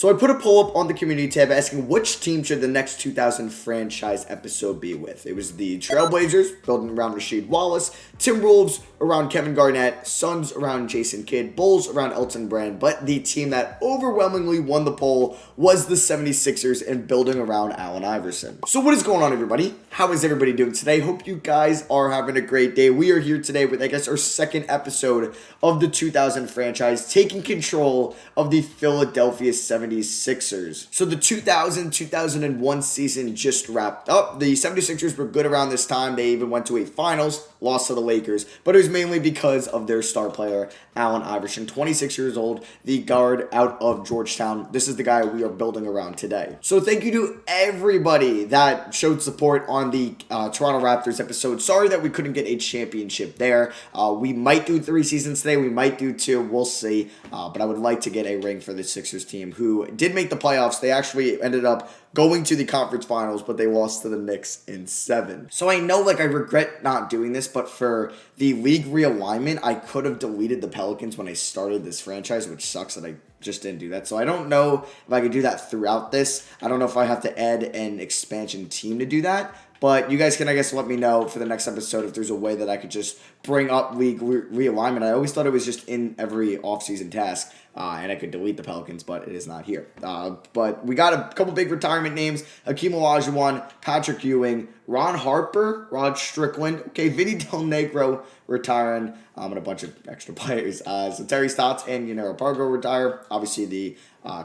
So I put a poll up on the community tab asking which team should the next 2000 franchise episode be with. It was the Trailblazers, building around Rasheed Wallace, Timberwolves around Kevin Garnett, Suns around Jason Kidd, Bulls around Elton Brand, but the team that overwhelmingly won the poll was the 76ers and building around Allen Iverson. So what is going on, everybody? How is everybody doing today? Hope you guys are having a great day. We are here today with, I guess, our second episode of the 2000 franchise, taking control of the Philadelphia 76ers. So the 2000-2001 season just wrapped up. The 76ers were good around this time. They even went to a finals, lost to the Lakers, but it was mainly because of their star player, Allen Iverson, 26 years old, the guard out of Georgetown. This is the guy we are building around today. So thank you to everybody that showed support on the Toronto Raptors episode. Sorry that we couldn't get a championship there. We might do 3 seasons today. We might do 2. We'll see. But I would like to get a ring for the Sixers team, who did make the playoffs. They actually ended up going to the conference finals, but they lost to the Knicks in 7. So I know, I regret not doing this, but for the league realignment, I could have deleted the Pelicans when I started this franchise, which sucks that I just didn't do that. So I don't know if I could do that throughout this. I don't know if I have to add an expansion team to do that. But you guys can, I guess, let me know for the next episode if there's a way that I could just bring up league realignment. I always thought it was just in every offseason task, and I could delete the Pelicans, but it is not here. But we got a couple big retirement names: Hakeem Olajuwon, Patrick Ewing, Ron Harper, Rod Strickland, Vinny Del Negro retiring, and a bunch of extra players. So Terry Stotts and Yaniro Pargo retire. Obviously, the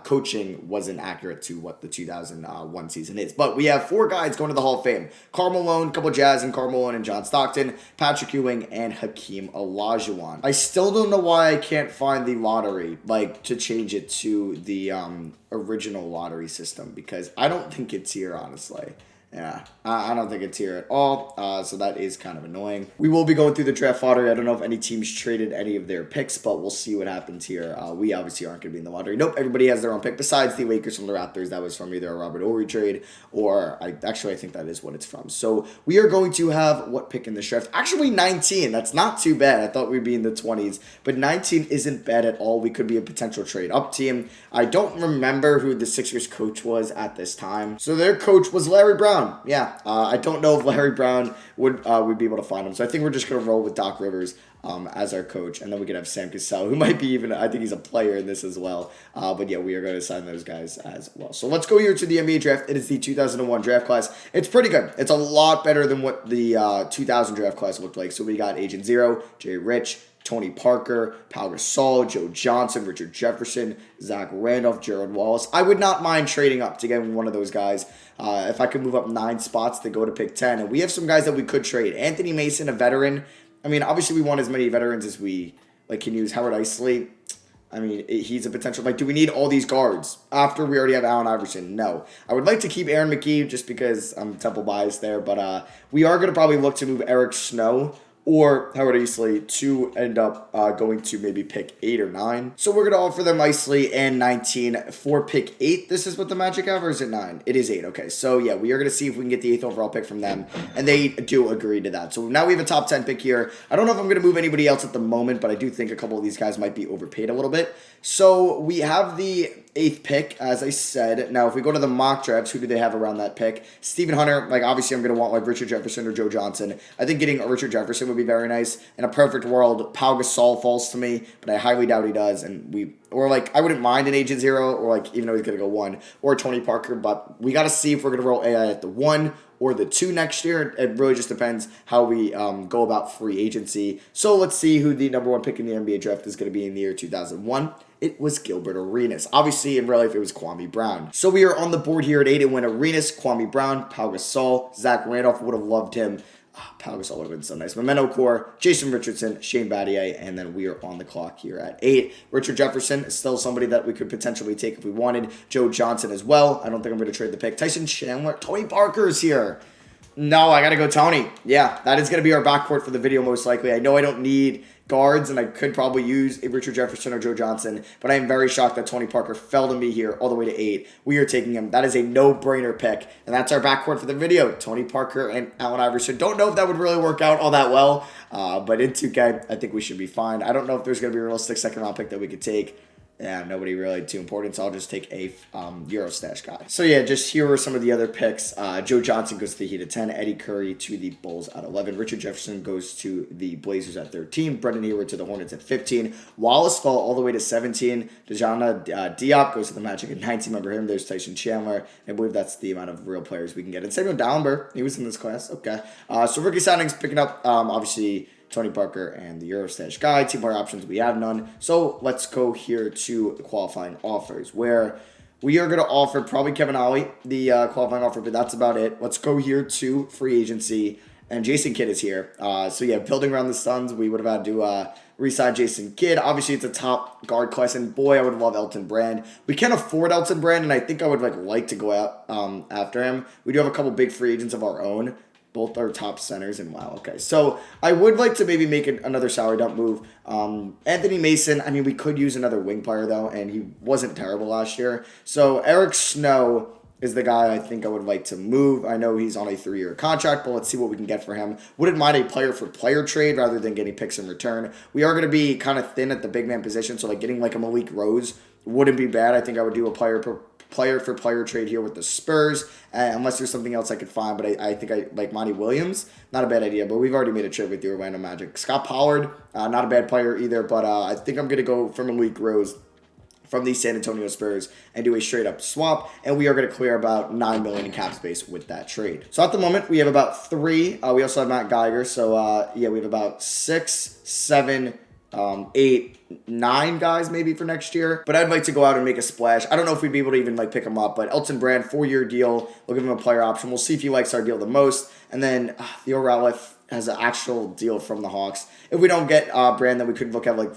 coaching wasn't accurate to what the 2001 season is. But we have 4 guys going to the Hall of Fame: Karl Malone, couple Jazz, and Karl Malone and John Stockton, Patrick Ewing, and Hakeem Olajuwon. I still don't know why I can't find the lottery, to change it to the original lottery system, because I don't think it's here, honestly. Yeah, I don't think it's here at all, so that is kind of annoying. We will be going through the draft lottery. I don't know if any teams traded any of their picks, but we'll see what happens here. We obviously aren't going to be in the lottery. Nope, everybody has their own pick, besides the Lakers from the Raptors. That was from either a Robert Horry trade, or I think that is what it's from. So we are going to have what pick in the draft? Actually, 19. That's not too bad. I thought we'd be in the 20s, but 19 isn't bad at all. We could be a potential trade-up team. I don't remember who the Sixers coach was at this time. So their coach was Larry Brown. Yeah, I don't know if Larry Brown would be able to find him. So I think we're just going to roll with Doc Rivers as our coach. And then we can have Sam Cassell, who might be even, I think he's a player in this as well. But yeah, we are going to sign those guys as well. So let's go here to the NBA draft. It is the 2001 draft class. It's pretty good. It's a lot better than what the 2000 draft class looked like. So we got Agent Zero, Jay Rich, Tony Parker, Pau Gasol, Joe Johnson, Richard Jefferson, Zach Randolph, Gerald Wallace. I would not mind trading up to get one of those guys. If I could move up 9 spots to go to pick 10. And we have some guys that we could trade. Anthony Mason, a veteran. I mean, obviously we want as many veterans as we can use. Howard Isley. I mean, he's a potential. Do we need all these guards after we already have Allen Iverson? No. I would like to keep Aaron McKee just because I'm Temple biased there. But we are going to probably look to move Eric Snow or Howard Isley to end up going to maybe pick 8 or 9. So we're going to offer them Isley and 19 for pick 8. This is what the Magic have, or is it 9? It is 8. Okay, so yeah, we are going to see if we can get the 8th overall pick from them, and they do agree to that. So now we have a top 10 pick here. I don't know if I'm going to move anybody else at the moment, but I do think a couple of these guys might be overpaid a little bit. So we have the 8th pick, as I said. Now, if we go to the mock drafts, who do they have around that pick? Stephen Hunter, obviously I'm going to want Richard Jefferson or Joe Johnson. I think getting a Richard Jefferson would be very nice. In a perfect world, Pau Gasol falls to me, but I highly doubt he does. And I wouldn't mind an Agent Zero, or even though he's going to go 1, or Tony Parker, but we got to see if we're going to roll AI at the 1 or the 2 next year. It really just depends how we go about free agency. So let's see who the number 1 pick in the NBA draft is going to be in the year 2001. It was Gilbert Arenas. Obviously, in real life, it was Kwame Brown. So we are on the board here at 8. It went Arenas, Kwame Brown, Pau Gasol, Zach Randolph. Would have loved him. Pau Gasol would have been so nice. Memento Core, Jason Richardson, Shane Battier, and then we are on the clock here at 8. Richard Jefferson is still somebody that we could potentially take if we wanted. Joe Johnson as well. I don't think I'm going to trade the pick. Tyson Chandler. Tony Parker is here. No, I got to go Tony. Yeah, that is going to be our backcourt for the video most likely. I know I don't need guards, and I could probably use a Richard Jefferson or Joe Johnson, but I am very shocked that Tony Parker fell to me here all the way to 8. We are taking him. That is a no-brainer pick, and that's our backcourt for the video. Tony Parker and Allen Iverson. Don't know if that would really work out all that well, but in 2K, I think we should be fine. I don't know if there's going to be a realistic second-round pick that we could take. Yeah, nobody really too important, so I'll just take a Euro stash guy. So yeah, just here are some of the other picks. Joe Johnson goes to the Heat at 10, Eddie Curry to the Bulls at 11, Richard Jefferson goes to the Blazers at 13, Brendan Hayward to the Hornets at 15, Wallace fell all the way to 17, Dejana Diop goes to the Magic at 19, remember him, there's Tyson Chandler, I believe that's the amount of real players we can get, and Samuel Dallenberg, he was in this class, okay. So rookie signings picking up, obviously, Tony Parker and the Eurostash guy. Team player options, we have none. So let's go here to the qualifying offers, where we are going to offer probably Kevin Ollie, the qualifying offer, but that's about it. Let's go here to free agency, and Jason Kidd is here. So yeah, building around the Suns, we would have had to re-sign Jason Kidd. Obviously, it's a top guard class, and boy, I would love Elton Brand. We can't afford Elton Brand, and I think I would like to go out after him. We do have a couple big free agents of our own. Both are top centers, and wow, okay. So I would like to maybe make another salary dump move. Anthony Mason, I mean, we could use another wing player, though, and he wasn't terrible last year. So Eric Snow is the guy I think I would like to move. I know he's on a 3-year contract, but let's see what we can get for him. Wouldn't mind a player-for-player trade rather than getting picks in return. We are going to be kind of thin at the big man position, so like getting like a Malik Rose wouldn't be bad. I think I would do a player-for-player trade here with the Spurs, unless there's something else I could find, but I think I like Monty Williams. Not a bad idea, but we've already made a trade with the Orlando Magic. Scott Pollard, not a bad player either, but I think I'm going to go for Malik Rose from the San Antonio Spurs and do a straight-up swap, and we are going to clear about $9 million in cap space with that trade. So at the moment, we have about 3. We also have Matt Geiger, so yeah, we have about 6, 7, 8, 9 guys maybe for next year. But I'd like to go out and make a splash. I don't know if we'd be able to even like pick him up, but Elton Brand, 4-year deal. We'll give him a player option. We'll see if he likes our deal the most. And then Theo Rowlett has an actual deal from the Hawks. If we don't get Brand, then we could look at like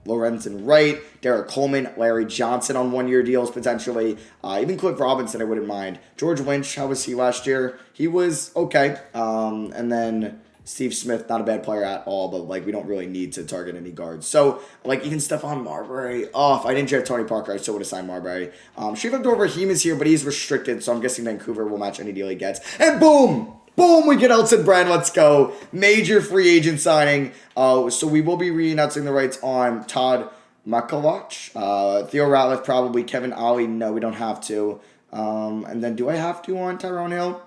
Lorenzen Wright, Derek Coleman, Larry Johnson on 1-year deals potentially. Even Cliff Robinson, I wouldn't mind. George Lynch, how was he last year? He was okay. And then Steve Smith, not a bad player at all, but like we don't really need to target any guards. So like even Stephon Marbury, if I didn't draft Tony Parker, I still would have signed Marbury. Shaved Abdul-Rahim is here, but he's restricted, so I'm guessing Vancouver will match any deal he gets. And boom! Boom, we get Elton Brand. Let's go. Major free agent signing. So we will be re-announcing the rights on Todd McCulloch. Theo Ratliff probably. Kevin Ollie, no, we don't have to. And then do I have to on Tyrone Hill?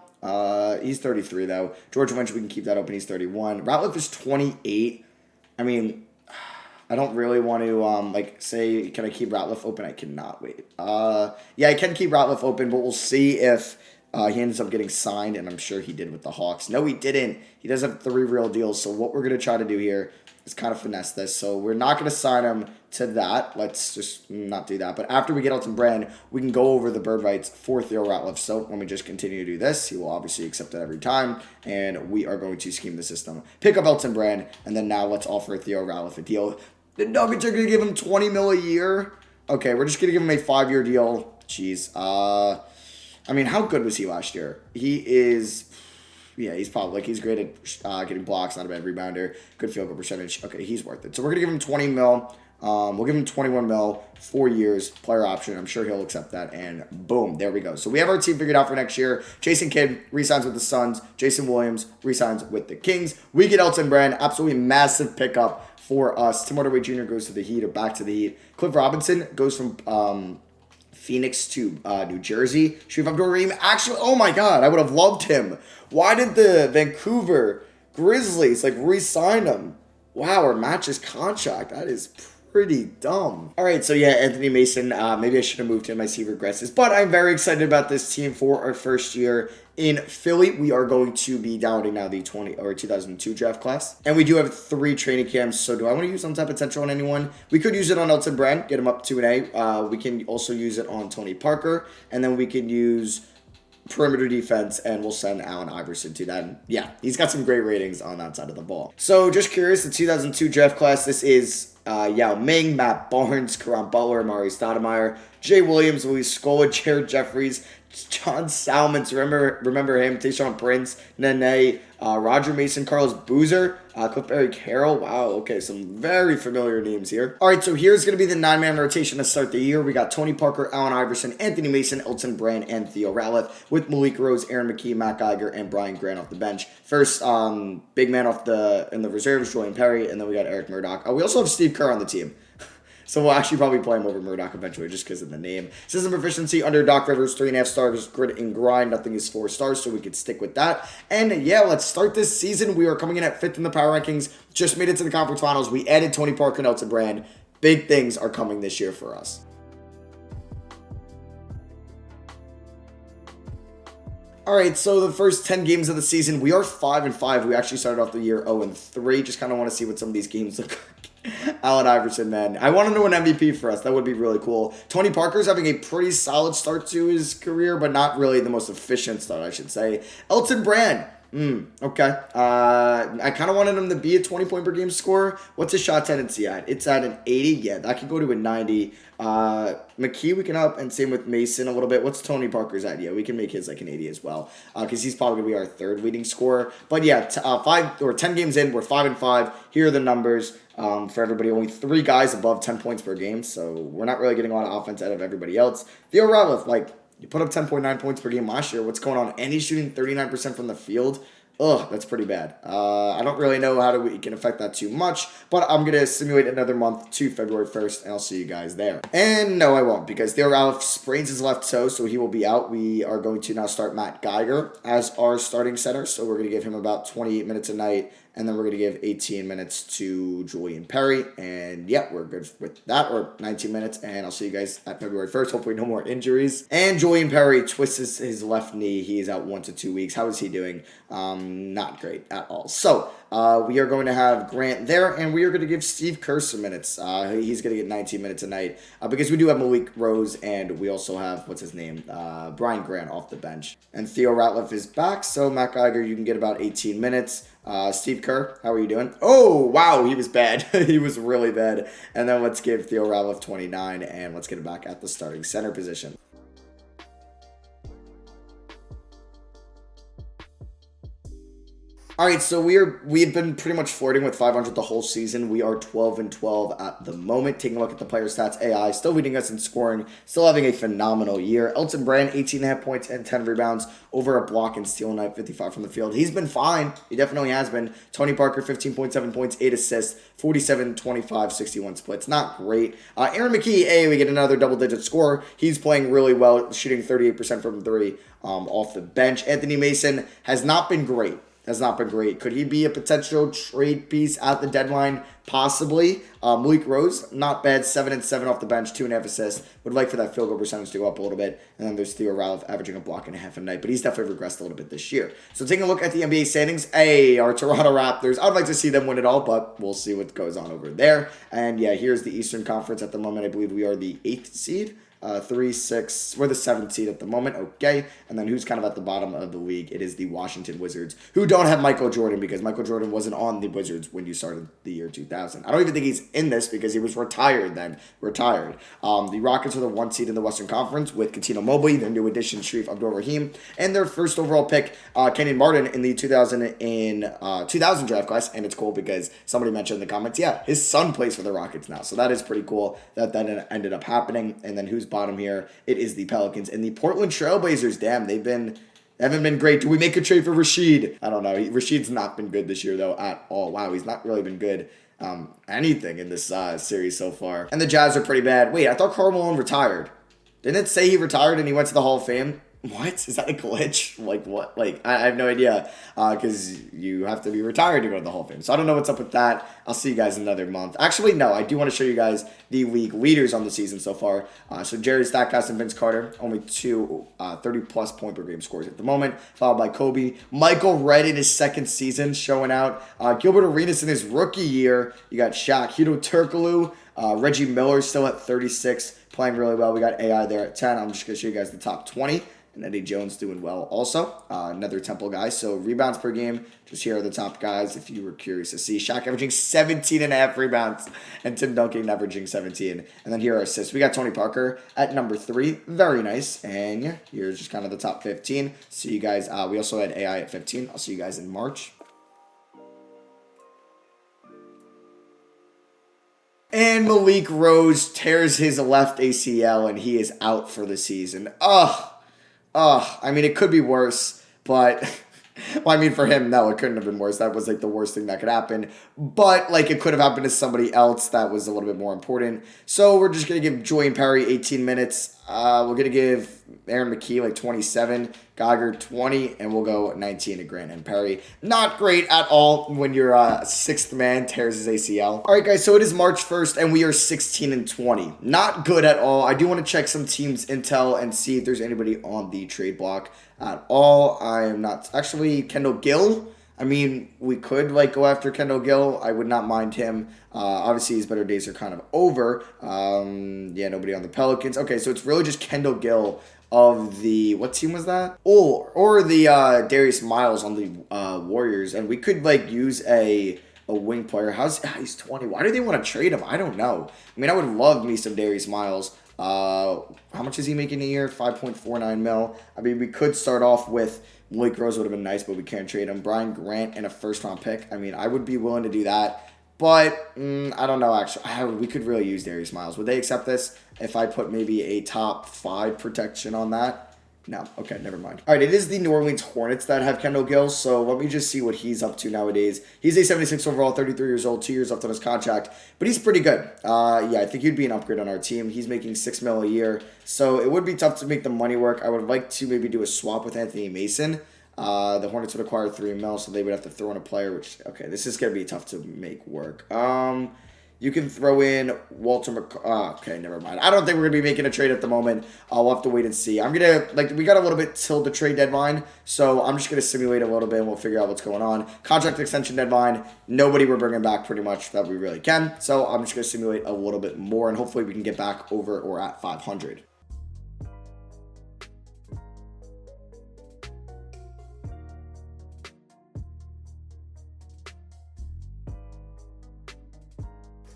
He's 33, though. George Lynch, we can keep that open. He's 31. Ratliff is 28. I mean, I don't really want to, say, can I keep Ratliff open? I cannot wait. Yeah, I can keep Ratliff open, but we'll see if he ends up getting signed, and I'm sure he did with the Hawks. No, he didn't. He does have 3 real deals, so what we're going to try to do here is kind of finesse this. So we're not going to sign him to that. Let's just not do that. But after we get Elton Brand, we can go over the bird rights for Theo Ratliff. So let me just continue to do this. He will obviously accept it every time, and we are going to scheme the system. Pick up Elton Brand, and then now let's offer Theo Ratliff a deal. The Nuggets are going to give him $20 million a year. Okay, we're just going to give him a 5-year deal. Jeez. I mean, how good was he last year? He is, yeah, he's probably, he's great at getting blocks, not a bad rebounder, good field goal percentage. Okay, he's worth it. So we're going to give him $20 million. We'll give him $21 million, 4 years, player option. I'm sure he'll accept that, and boom, there we go. So we have our team figured out for next year. Jason Kidd re-signs with the Suns. Jason Williams re-signs with the Kings. We get Elton Brand, absolutely massive pickup for us. Tim Hardaway Jr. goes to the Heat or back to the Heat. Cliff Robinson goes from Phoenix to New Jersey. Sharif Abdul-Rahim, actually, oh my God, I would have loved him. Why did the Vancouver Grizzlies re-sign him? Wow, or match his contract. That is pretty dumb. All right, so yeah, Anthony Mason, maybe I should have moved him as he regresses, but I'm very excited about this team for our first year in Philly. We are going to be downloading now the 2002 draft class, and we do have 3 training camps. So do I want to use some type of potential on anyone? We could use it on Elton Brand, get him up to an A. We can also use it on Tony Parker, and then we can use perimeter defense, and we'll send Allen Iverson to that. And yeah, he's got some great ratings on that side of the ball. So just curious, the 2002 draft class, this is Yao Ming, Matt Barnes, Karan Butler, Amari Stoudemire, Jay Williams, Luis Scola, Jared Jeffries, John Salmons, remember him, Tayshaun Prince, Nene, Roger Mason, Carlos Boozer, Cliff Barry Carroll. Wow, okay, some very familiar names here. All right, so here's going to be the 9-man rotation to start the year. We got Tony Parker, Allen Iverson, Anthony Mason, Elton Brand, and Theo Ratliff, with Malik Rose, Aaron McKee, Matt Geiger, and Brian Grant off the bench. First, big man in the reserves, Julian Perry, and then we got Eric Murdoch. We also have Steve Kerr on the team. So we'll actually probably play him over Murdoch eventually just because of the name. System proficiency under Doc Rivers, 3.5 stars, grit and grind. Nothing is 4 stars, so we could stick with that. And yeah, let's start this season. We are coming in at 5th in the power rankings. Just made it to the conference finals. We added Tony Parker and Elton Brand. Big things are coming this year for us. All right, so the first 10 games of the season, we are 5-5. We actually started off the year 0-3. Just kind of want to see what some of these games look like. Allen Iverson, man. I want to know an MVP for us. That would be really cool. Tony Parker's having a pretty solid start to his career, but not really the most efficient start, I should say. Elton Brand. Okay. I kind of wanted him to be a 20-point per game scorer. What's his shot tendency at? It's at an 80. Yeah, that could go to a 90. McKee we can up, and same with Mason a little bit. What's Tony Parker's at? Yeah, we can make his like an 80 as well, because he's probably going to be our third leading scorer. But yeah, 5 or 10 games in, we're 5-5. Here are the numbers for everybody. Only 3 guys above 10 points per game, so we're not really getting a lot of offense out of everybody else. Theo Ratliff, like, you put up 10.9 points per game last year. What's going on? And he's shooting 39% from the field. Ugh, that's pretty bad. I don't really know how we can affect that too much, but I'm going to simulate another month to February 1st, and I'll see you guys there. And no, I won't, because Theo Ratliff sprains his left toe, so he will be out. We are going to now start Matt Geiger as our starting center, so we're going to give him about 28 minutes a night, and then we're going to give 18 minutes to Julian Perry. And yeah, we're good with that, or 19 minutes. And I'll see you guys at February 1st. Hopefully no more injuries. And Julian Perry twists his left knee. He is out 1 to 2 weeks. How is he doing? Not great at all. So we are going to have Grant there, and we are going to give Steve Kerr some minutes. He's going to get 19 minutes a night because we do have Malik Rose, and we also have, what's his name? Brian Grant off the bench. And Theo Ratliff is back, so Matt Geiger, you can get about 18 minutes. Steve Kerr, how are you doing? Oh, wow, he was bad. He was really bad. And then let's give Theo Ratliff 29, and let's get him back at the starting center position. All right, so we've been pretty much flirting with 500 the whole season. We are 12-12 at the moment. Taking a look at the player stats, AI still leading us in scoring, still having a phenomenal year. Elton Brand, 18.5 points and 10 rebounds, over a block and steal night, 55 from the field. He's been fine. He definitely has been. Tony Parker, 15.7 points, 8 assists, 47, 25, 61 splits. Not great. Aaron McKee, we get another double-digit score. He's playing really well, shooting 38% from 3 off the bench. Anthony Mason has not been great. Could he be a potential trade piece at the deadline? Possibly. Malik Rose, not bad. 7-7 off the bench, 2.5 assists. Would like for that field goal percentage to go up a little bit. And then there's Theo Ratliff averaging a block and a half a night, but he's definitely regressed a little bit this year. So taking a look at the NBA standings, our Toronto Raptors. I'd like to see them win it all, but we'll see what goes on over there. And yeah, here's the Eastern Conference at the moment. I believe we are the 8th seed. 3-6. We're the 7th seed at the moment. Okay. And then who's kind of at the bottom of the league? It is the Washington Wizards, who don't have Michael Jordan because Michael Jordan wasn't on the Wizards when you started the year 2000. I don't even think he's in this because he was retired then. The Rockets are the 1 seed in the Western Conference with Cuttino Mobley, their new addition, Sharif Abdul-Rahim, and their first overall pick, Kenyon Martin, in the 2000 draft class. And it's cool because somebody mentioned in the comments, yeah, his son plays for the Rockets now. So that is pretty cool that ended up happening. And then who's bottom here? It is the Pelicans and the Portland Trailblazers. Damn, they haven't been great. Do we make a trade for Rashid? I don't know. Rashid's not been good this year though at all. Wow, he's not really been good anything in this series so far. And the Jazz are pretty bad. Wait, I thought Karl Malone retired. Didn't it say he retired and he went to the Hall of Fame? What? Is that a glitch? Like, what? Like, I have no idea, because you have to be retired to go to the Hall of Fame. So I don't know what's up with that. I'll see you guys in another month. Actually, no, I do want to show you guys the league leaders on the season so far. So Jerry Stackhouse and Vince Carter, only 2 30-plus point per game scores at the moment, followed by Kobe. Michael Redd in his 2nd season showing out. Gilbert Arenas in his rookie year. You got Shaq, Hito Turkoglu, Reggie Miller still at 36, playing really well. We got AI there at 10. I'm just going to show you guys the top 20. And Eddie Jones doing well also. Another Temple guy. So rebounds per game. Just here are the top guys if you were curious to see. Shaq averaging 17.5 rebounds. And Tim Duncan averaging 17. And then here are assists. We got Tony Parker at number 3. Very nice. And yeah, here's just kind of the top 15. See you guys. We also had AI at 15. I'll see you guys in March. And Malik Rose tears his left ACL and he is out for the season. I mean, it could be worse, but Well, I mean, for him, no, it couldn't have been worse. That was like the worst thing that could happen. But like it could have happened to somebody else that was a little bit more important. So we're just gonna give Julian Perry 18 minutes. We're gonna give Aaron McKee like 27, Geiger 20, and we'll go 19 to Grant and Perry. Not great at all when your sixth man tears his ACL. All right, guys. So it is March 1st, and we are 16 and 20. Not good at all. I do want to check some teams' intel and see if there's anybody on the trade block at all. I am not actually Kendall Gill. I mean, we could like go after Kendall Gill. I would not mind him. Obviously, his better days are kind of over. Yeah, nobody on the Pelicans. Okay, so it's really just Kendall Gill of the what team was that? Or the Darius Miles on the Warriors, and we could like use a wing player. He's 20? Why do they want to trade him? I don't know. I mean, I would love me some Darius Miles. How much is he making a year? 5.49 mil. I mean, we could start off with Malik Rose would have been nice, but we can't trade him. Brian Grant and a first-round pick. I mean, I would be willing to do that, but I don't know, actually. We could really use Darius Miles. Would they accept this if I put maybe a top 5 protection on that? No. Okay, never mind. All right, it is the New Orleans Hornets that have Kendall Gill, so let me just see what he's up to nowadays. He's a 76 overall, 33 years old, 2 years left on his contract, but he's pretty good. Yeah, I think he'd be an upgrade on our team. He's making $6 million a year, so it would be tough to make the money work. I would like to maybe do a swap with Anthony Mason. The Hornets would acquire $3 million, so they would have to throw in a player, which, okay, this is going to be tough to make work. You can throw in Walter okay, never mind. I don't think we're going to be making a trade at the moment. We'll have to wait and see. I'm going to, we got a little bit till the trade deadline, so I'm just going to simulate a little bit and we'll figure out what's going on. Contract extension deadline, nobody we're bringing back pretty much that we really can, so I'm just going to simulate a little bit more, and hopefully we can get back over or at 500.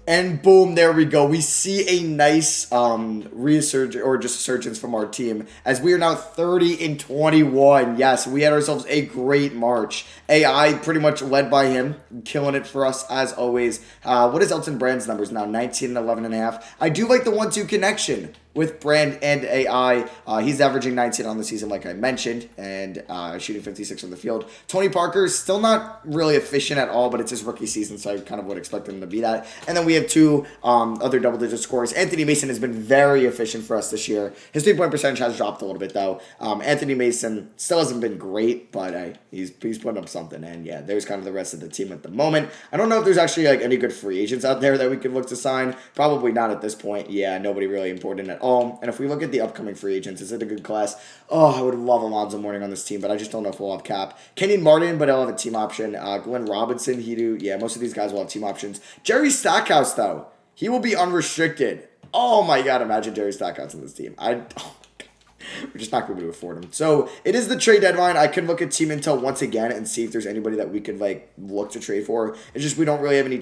And boom, there we go. We see a nice resurgence or just resurgence from our team as we are now 30 and 21. Yes, we had ourselves a great March. AI pretty much led by him, killing it for us as always. What is Elton Brand's numbers now? 19 and 11 and a half. I do like the 1-2 connection with Brand and AI. He's averaging 19 on the season, like I mentioned, and shooting 56 from the field. Tony Parker is still not really efficient at all, but it's his rookie season, so I kind of would expect him to be that. And then we have 2 other double-digit scorers. Anthony Mason has been very efficient for us this year. His three-point percentage has dropped a little bit, though. Anthony Mason still hasn't been great, but he's putting up something. And yeah, there's kind of the rest of the team at the moment. I don't know if there's actually any good free agents out there that we could look to sign. Probably not at this point. Yeah, nobody really important at all. And if we look at the upcoming free agents, is it a good class? Oh, I would love Alonzo Mourning on this team, but I just don't know if we'll have cap. Kenyon Martin, but he'll have a team option. Glenn Robinson, yeah, most of these guys will have team options. Jerry Stackhouse, though, he will be unrestricted. Oh my God, imagine Jerry Stackhouse on this team. We're just not going to be able to afford him. So it is the trade deadline. I could look at team intel once again and see if there's anybody that we could look to trade for. It's just we don't really have any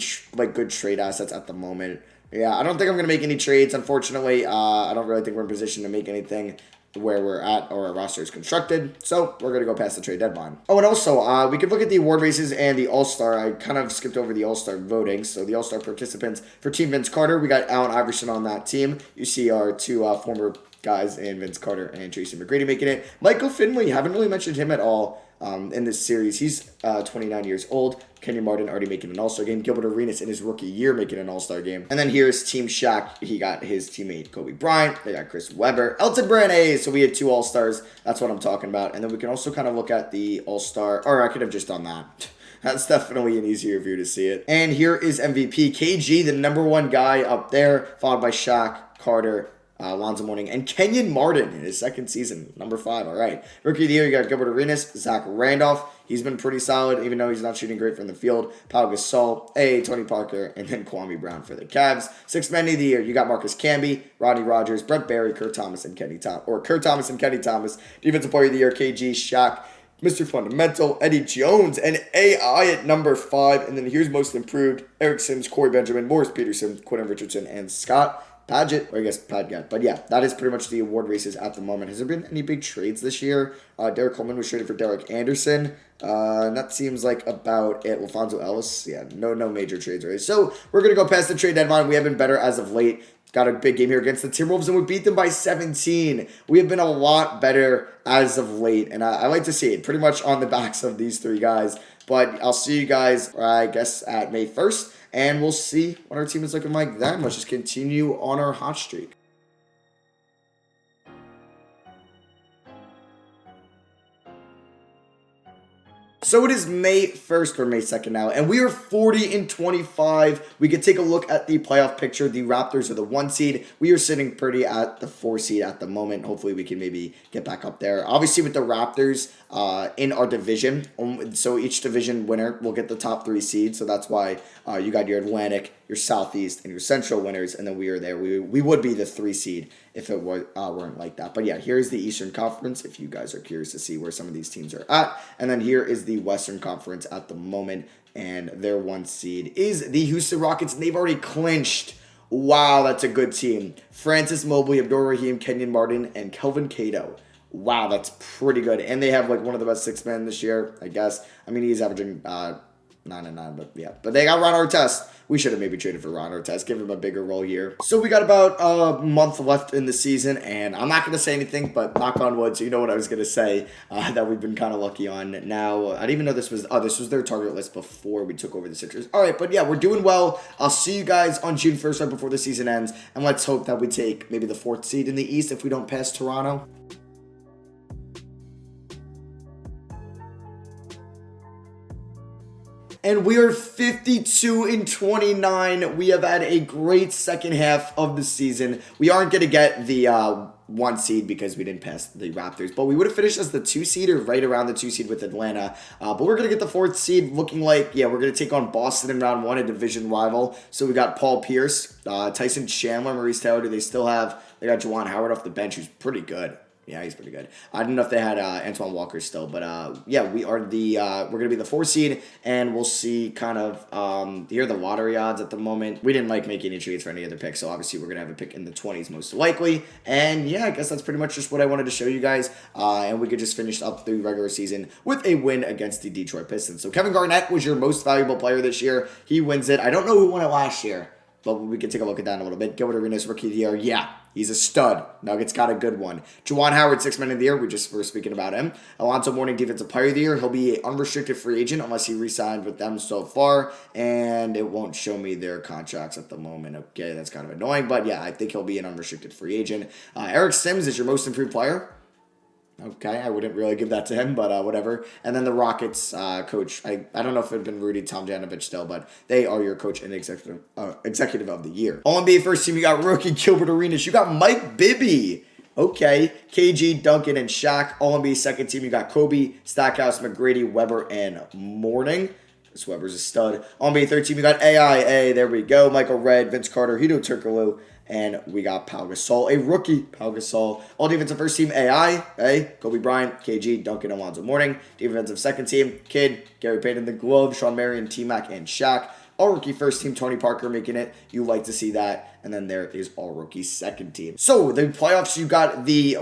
good trade assets at the moment. Yeah, I don't think I'm going to make any trades, unfortunately. I don't really think we're in position to make anything where we're at or our roster is constructed. So we're going to go past the trade deadline. Oh, and also, we could look at the award races and the All-Star. I kind of skipped over the All-Star voting. So the All-Star participants for Team Vince Carter, we got Allen Iverson on that team. You see our 2 former guys in Vince Carter and Tracy McGrady making it. Michael Finley, haven't really mentioned him at all in this series. He's 29 years old. Kenyon Martin already making an All-Star game. Gilbert Arenas in his rookie year making an All-Star game. And then here's Team Shaq. He got his teammate Kobe Bryant. They got Chris Webber. Elton Brand. So we had 2 All-Stars. That's what I'm talking about. And then we can also kind of look at the All-Star. Or I could have just done that. That's definitely an easier view to see it. And here is MVP. KG, the number 1 guy up there, followed by Shaq, Carter, Alonzo Mourning, and Kenyon Martin in his second season, number 5. All right. Rookie of the year, you got Gilbert Arenas, Zach Randolph. He's been pretty solid, even though he's not shooting great from the field. Pau Gasol, Tony Parker, and then Kwame Brown for the Cavs. Sixth man of the year, you got Marcus Camby, Rodney Rogers, Brett Barry, Kurt Thomas, and Kenny Thomas. Defensive player of the year, KG, Shaq, Mr. Fundamental, Eddie Jones, and AI at number 5. And then here's most improved, Eric Sims, Corey Benjamin, Morris Peterson, Quentin Richardson, and Scott Padgett, or I guess Padgett. But yeah, that is pretty much the award races at the moment. Has there been any big trades this year? Derek Coleman was traded for Derek Anderson. And that seems like about it. Alfonso Ellis, yeah, no major trades, right? So we're going to go past the trade deadline. We have been better as of late. got a big game here against the Timberwolves, and we beat them by 17. We have been a lot better as of late, and I like to see it pretty much on the backs of these three guys. But I'll see you guys, I guess, at May 1st, and we'll see what our team is looking like then. Let's just continue on our hot streak. So it is May 1st or May 2nd now, and we are 40-25. We could take a look at the playoff picture. The Raptors are the 1 seed. We are sitting pretty at the 4 seed at the moment. Hopefully we can maybe get back up there. Obviously with the Raptors in our division, so each division winner will get the top 3 seeds. So that's why you got your Atlantic, your Southeast, and your Central winners, and then we are there. We would be the 3 seed if it weren't like that. But yeah, here's the Eastern Conference if you guys are curious to see where some of these teams are at. And then here is the Western Conference at the moment, and their 1 seed is the Houston Rockets, and they've already clinched. Wow, that's a good team. Francis Mobley, Abdul Rahim, Kenyon Martin, and Kelvin Cato. Wow, that's pretty good. And they have like one of the best 6 men this year, I guess. I mean, he's averaging 9 and 9, but yeah. But they got Ron Artest. We should have maybe traded for Ron Artest, give him a bigger role here. So we got about a month left in the season, and I'm not going to say anything, but knock on wood, so you know what I was going to say, that we've been kind of lucky on. Now, I didn't even know this was their target list before we took over the Sixers. All right, but yeah, we're doing well. I'll see you guys on June 1st, right before the season ends, and let's hope that we take maybe the 4th seed in the East if we don't pass Toronto. And we are 52-29. We have had a great second half of the season. We aren't going to get the 1 seed because we didn't pass the Raptors, but we would have finished as the 2 seed or right around the 2 seed with Atlanta. But we're going to get the 4th seed looking like, yeah, we're going to take on Boston in round 1, a division rival. So we got Paul Pierce, Tyson Chandler, Maurice Taylor. Do they still have, they got Juwan Howard off the bench, who's pretty good. Yeah, he's pretty good. I didn't know if they had Antoine Walker still, but yeah, we are we're gonna be the 4 seed, and we'll see kind of here are the lottery odds at the moment. We didn't make any trades for any other picks, so obviously we're gonna have a pick in the 20s most likely. And yeah, I guess that's pretty much just what I wanted to show you guys. And we could just finish up the regular season with a win against the Detroit Pistons. So Kevin Garnett was your most valuable player this year. He wins it. I don't know who won it last year, but we can take a look at that in a little bit. Gilbert Arenas, Rookie of the Year. Yeah, he's a stud. Nuggets got a good one. Juwan Howard, 6 Man of the Year. We were speaking about him. Alonzo Mourning, Defensive Player of the Year. He'll be an unrestricted free agent unless he re-signed with them so far. And it won't show me their contracts at the moment. Okay, that's kind of annoying. But yeah, I think he'll be an unrestricted free agent. Eric Sims is your most improved player. Okay, I wouldn't really give that to him, but whatever. And then the Rockets coach, I don't know if it had been Rudy Tomjanovich still, but they are your coach and executive of the year. All-NBA first team, you got rookie Gilbert Arenas. You got Mike Bibby. Okay, KG, Duncan, and Shaq. All-NBA second team, you got Kobe, Stackhouse, McGrady, Weber, and Mourning. This Weber's a stud. All-NBA third team, you got AIA. There we go. Michael Redd, Vince Carter, Hito Turkoglu. And we got Pau Gasol, a rookie Pau Gasol. All defensive first team, AI, Kobe Bryant, KG, Duncan, Alonzo Mourning. Defensive second team, Kid, Gary Payton, the Glove, Sean Marion, T-Mac, and Shaq. All rookie first team, Tony Parker making it. You like to see that. And then there is all rookie second team. So the playoffs, you got the,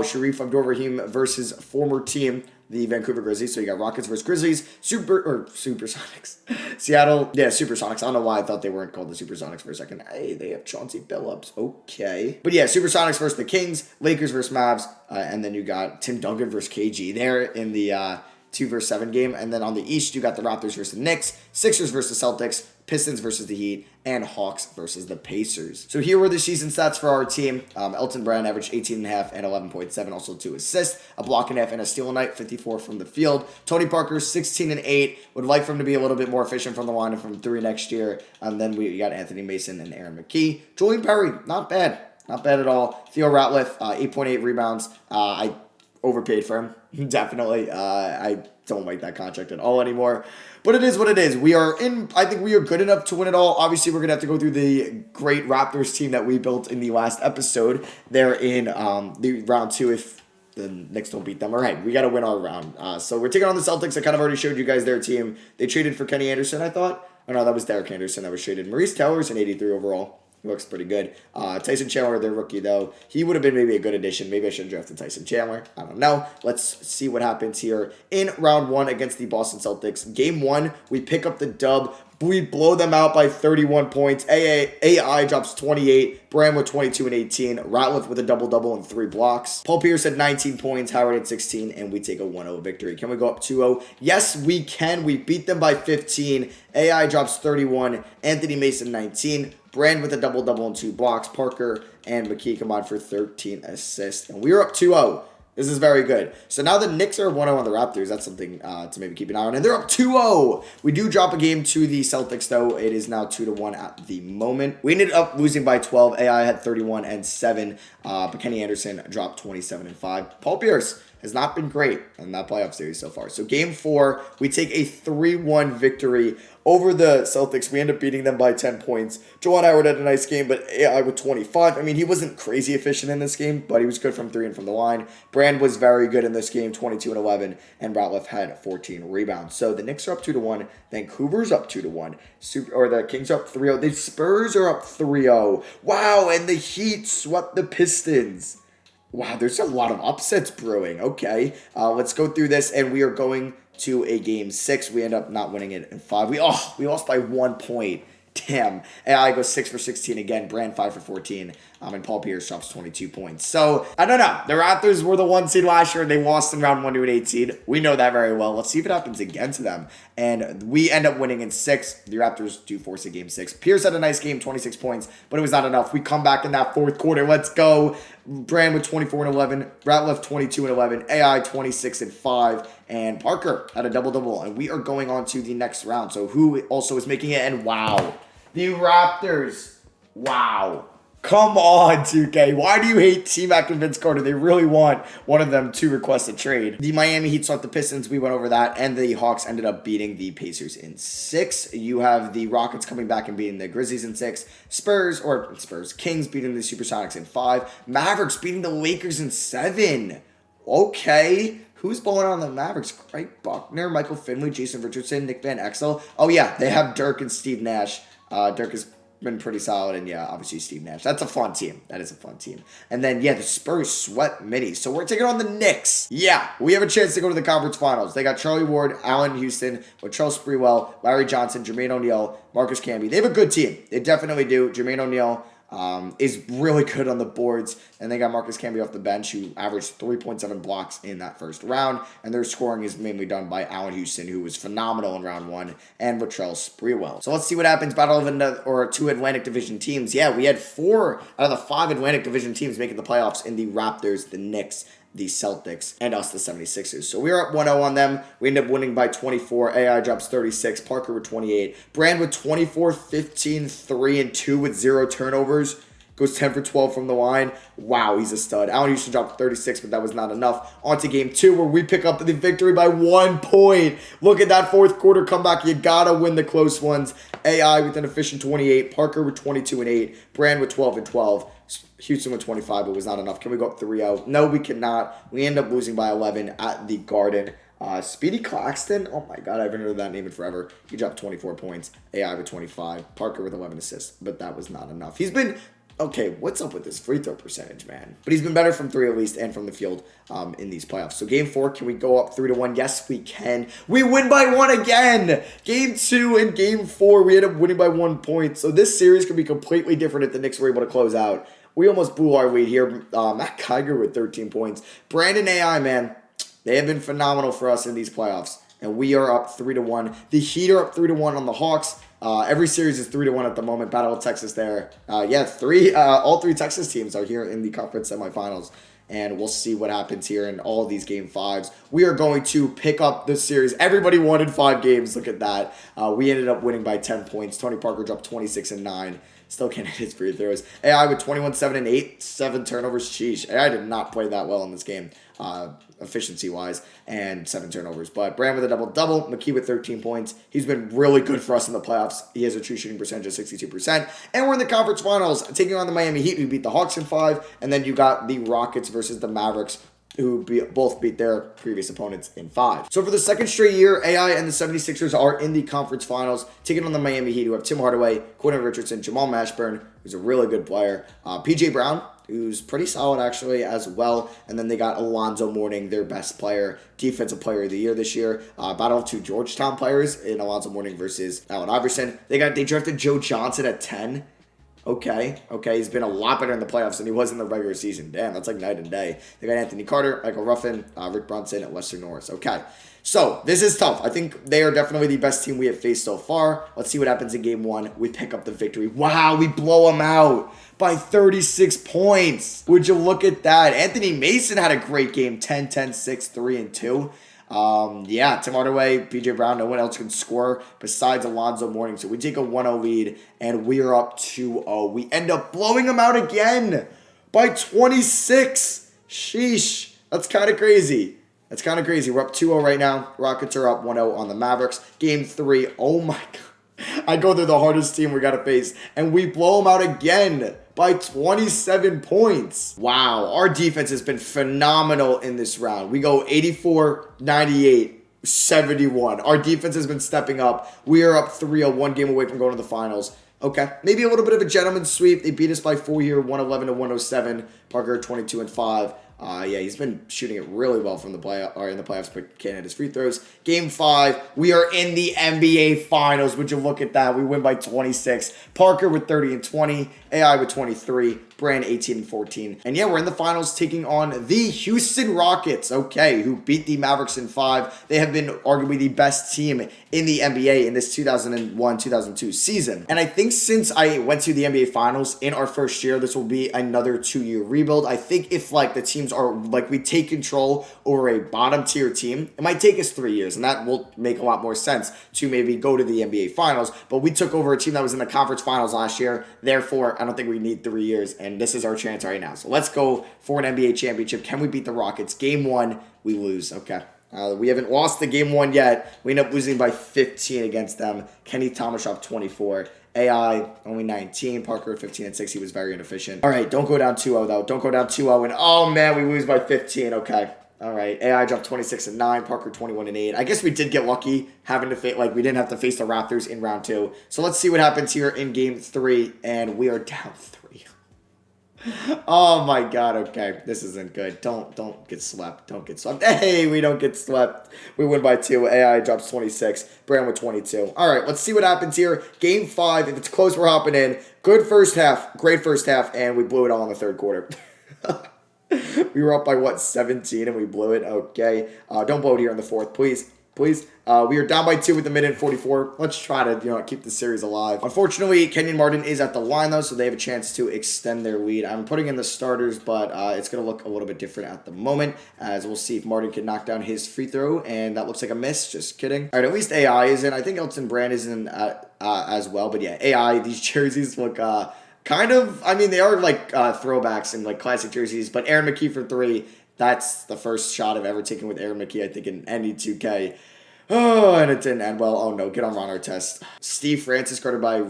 Sharif Abdul-Rahim versus former team, the Vancouver Grizzlies. So you got Rockets versus Grizzlies, Supersonics. Seattle, Supersonics. I don't know why I thought they weren't called the Supersonics for a second. Hey, they have Chauncey Billups. Okay. But yeah, Supersonics versus the Kings, Lakers versus Mavs, and then you got Tim Duncan versus KG there in the 2 versus 7 game. And then on the East, you got the Raptors versus the Knicks, Sixers versus the Celtics, Pistons versus the Heat, and Hawks versus the Pacers. So here were the season stats for our team. Elton Brand averaged 18.5 and 11.7, also 2 assists, a block and a half, and a steal a night, 54 from the field. Tony Parker, 16 and 8. Would like for him to be a little bit more efficient from the line and from 3 next year. And then we got Anthony Mason and Aaron McKee. Julian Perry, not bad. Not bad at all. Theo Ratliff, 8.8 rebounds. I overpaid for him. Definitely. I don't like that contract at all anymore. But it is what it is. I think we are good enough to win it all. Obviously, we're going to have to go through the great Raptors team that we built in the last episode. They're in the round 2 if the Knicks don't beat them. All right, we got to win our round. So we're taking on the Celtics. I kind of already showed you guys their team. They traded for Kenny Anderson, I thought. Oh, no, that was Derek Anderson that was traded. Maurice Taylor's an 83 overall. He looks pretty good. Tyson Chandler, their rookie, though. He would have been maybe a good addition. Maybe I should have drafted Tyson Chandler. I don't know. Let's see what happens here in round 1 against the Boston Celtics. Game 1, we pick up the dub. We blow them out by 31 points. AI drops 28. Brand with 22 and 18. Ratliff with a double-double and 3 blocks. Paul Pierce had 19 points. Howard had 16. And we take a 1-0 victory. Can we go up 2-0? Yes, we can. We beat them by 15. AI drops 31. Anthony Mason 19. Brand with a double-double and 2 blocks. Parker and McKee combined for 13 assists. And we are up 2-0. This is very good. So now the Knicks are 1-0 on the Raptors. That's something to maybe keep an eye on. And they're up 2-0. We do drop a game to the Celtics, though. It is now 2-1 at the moment. We ended up losing by 12. AI had 31 and 7. But Kenny Anderson dropped 27 and 5. Paul Pierce has not been great in that playoff series so far. So game 4, we take a 3-1 victory over the Celtics. We end up beating them by 10 points. Juwan Howard had a nice game, but AI with 25. I mean, he wasn't crazy efficient in this game, but he was good from 3 and from the line. Brand was very good in this game, 22 and 11, and Ratliff had 14 rebounds. So the Knicks are up 2-1. Vancouver's up 2-1. The Kings are up 3-0. The Spurs are up 3-0. Wow, and the Heat swept the Pistons. Wow, there's a lot of upsets brewing. Okay, let's go through this, and we are going to a game 6. We end up not winning it in 5. We lost by 1 point. Damn. AI goes 6 for 16 again. Brand 5 for 14. And Paul Pierce drops 22 points. So, I don't know. The Raptors were the 1 seed last year. They lost in round 1 to an 8 seed. We know that very well. Let's see if it happens again to them. And we end up winning in 6. The Raptors do force a game 6. Pierce had a nice game, 26 points, but it was not enough. We come back in that 4th quarter. Let's go. Brand with 24 and 11. Ratliff 22 and 11. AI 26 and 5. And Parker had a double-double. And we are going on to the next round. So who also is making it? And wow. The Raptors. Wow. Come on, 2K. Why do you hate T-Mac and Vince Carter? They really want one of them to request a trade. The Miami Heat swept the Pistons. We went over that. And the Hawks ended up beating the Pacers in 6. You have the Rockets coming back and beating the Grizzlies in 6. Kings beating the Supersonics in 5. Mavericks beating the Lakers in 7. Okay. Who's balling on the Mavericks? Craig Buckner, Michael Finley, Jason Richardson, Nick Van Exel. Oh, yeah. They have Dirk and Steve Nash. Dirk has been pretty solid, and yeah, obviously Steve Nash. That's a fun team. That is a fun team. And then, yeah, the Spurs swept Minis. So we're taking on the Knicks. Yeah, we have a chance to go to the conference finals. They got Charlie Ward, Allen Houston, Latrell Sprewell, Larry Johnson, Jermaine O'Neal, Marcus Camby. They have a good team. They definitely do. Jermaine O'Neal is really good on the boards. And they got Marcus Camby off the bench, who averaged 3.7 blocks in that first round. And their scoring is mainly done by Allen Houston, who was phenomenal in round 1, and Latrell Sprewell. So let's see what happens. Battle of 2 Atlantic Division teams. Yeah, we had 4 out of the 5 Atlantic Division teams making the playoffs in the Raptors, the Knicks, the Celtics, and us, the 76ers. So we are up 1-0 on them. We end up winning by 24. AI drops 36. Parker with 28. Brand with 24, 15, 3, and 2 with 0 turnovers. Goes 10 for 12 from the line. Wow, he's a stud. Allen Houston dropped 36, but that was not enough. On to game 2, where we pick up the victory by 1 point. Look at that 4th quarter comeback. You gotta win the close ones. AI with an efficient 28. Parker with 22 and 8. Brand with 12 and 12. Houston with 25, but was not enough. Can we go up 3-0? No, we cannot. We end up losing by 11 at the Garden. Speedy Claxton, oh my god, I haven't heard that name in forever. He dropped 24 points. AI with 25. Parker with 11 assists, but that was not enough. He's been... Okay, what's up with this free throw percentage, man? But he's been better from 3 at least, and from the field in these playoffs. So game 4, can we go up 3-1? Yes, we can. We win by 1 again. Game 2 and game 4, we end up winning by 1 point. So this series could be completely different if the Knicks were able to close out. We almost blew our lead here. Matt Kiger with 13 points. Brandon AI, man, they have been phenomenal for us in these playoffs. And we are up 3-1. The Heat are up 3-1 on the Hawks. Every series is 3-1 at the moment. Battle of Texas there. All 3 Texas teams are here in the conference semifinals. And we'll see what happens here in all of these game 5s. We are going to pick up this series. Everybody wanted 5 games. Look at that. We ended up winning by 10 points. Tony Parker dropped 26 and 9. Still can't hit his free throws. AI with 21, 7, and 8. 7 turnovers. Sheesh. AI did not play that well in this game, efficiency-wise, and 7 turnovers. But Brand with a double-double. McKee with 13 points. He's been really good for us in the playoffs. He has a true shooting percentage of 62%. And we're in the conference finals, taking on the Miami Heat, who beat the Hawks in 5. And then you got the Rockets versus the Mavericks, who both beat their previous opponents in 5. So for the second straight year, AI and the 76ers are in the conference finals, taking on the Miami Heat, who have Tim Hardaway, Quentin Richardson, Jamal Mashburn, who's a really good player, PJ Brown, who's pretty solid actually as well. And then they got Alonzo Mourning, their best player, defensive player of the year this year. Battle of two Georgetown players in Alonzo Mourning versus Allen Iverson. They drafted Joe Johnson at 10. Okay. He's been a lot better in the playoffs than he was in the regular season. Damn, that's like night and day. They got Anthony Carter, Michael Ruffin, Rick Brunson, and Lester Norris. Okay. So, this is tough. I think they are definitely the best team we have faced so far. Let's see what happens in game 1. We pick up the victory. Wow, we blow them out by 36 points. Would you look at that? Anthony Mason had a great game. 10, 10, 6, 3, and 2. Tim Hardaway, PJ Brown, no one else can score besides Alonzo Mourning. So we take a 1-0 lead, and we are up 2-0. We end up blowing them out again by 26. Sheesh. That's kind of crazy. We're up 2-0 right now. Rockets are up 1-0 on the Mavericks. Game 3, oh my God. I go through the hardest team we got to face, and we blow them out again by 27 points. Wow, our defense has been phenomenal in this round. We go 84, 98, 71. Our defense has been stepping up. We are up 3-0, one game away from going to the finals. Okay, maybe a little bit of a gentleman's sweep. They beat us by 4 here, 111 to 107. Parker 22 and 5. He's been shooting it really well from the playoffs, but can't hit his free throws. Game 5, we are in the NBA Finals. Would you look at that? We win by 26. Parker with 30 and 20. AI with 23. Brand 18 and 14. And yeah, we're in the finals taking on the Houston Rockets, okay, who beat the Mavericks in 5. They have been arguably the best team in the NBA in this 2001-2002 season. And I think since I went to the NBA Finals in our first year, this will be another 2-year rebuild. I think if the teams are we take control over a bottom tier team, it might take us 3 years, and that will make a lot more sense to maybe go to the NBA Finals. But we took over a team that was in the conference finals last year. Therefore, I don't think we need 3 years, and this is our chance right now. So let's go for an NBA championship. Can we beat the Rockets? Game 1, we lose. Okay. We haven't lost the game 1 yet. We end up losing by 15 against them. Kenny Thomas up 24. AI only 19. Parker 15 and 6. He was very inefficient. All right, don't go down 2-0 though. Don't go down 2-0 and oh man, we lose by 15. Okay. All right. AI dropped 26 and 9. Parker 21 and 8. I guess we did get lucky having to face we didn't have to face the Raptors in round 2. So let's see what happens here in game 3, and we are down 3. Oh my God, okay. This isn't good. Don't get swept. Don't get swept. Hey, we don't get swept. We win by 2. AI drops 26. Brand with 22. All right, let's see what happens here. Game 5. If it's close, we're hopping in. Good first half. Great first half, and we blew it all in the third quarter. We were up by 17, and we blew it. Okay. Don't blow it here in the fourth, please. Please. We are down by 2 with the minute 44. Let's try to, keep the series alive. Unfortunately, Kenyon Martin is at the line, though, so they have a chance to extend their lead. I'm putting in the starters, but it's going to look a little bit different at the moment, as we'll see if Martin can knock down his free throw, and that looks like a miss. Just kidding. All right, at least AI is in. I think Elton Brand is in as well, but yeah, AI, these jerseys look kind of, they are throwbacks and classic jerseys, but Aaron McKee for 3, that's the first shot I've ever taken with Aaron McKee, I think, in any 2K. Oh, and it didn't end well. Oh, no. Get on Ron Artest. Steve Francis, guarded by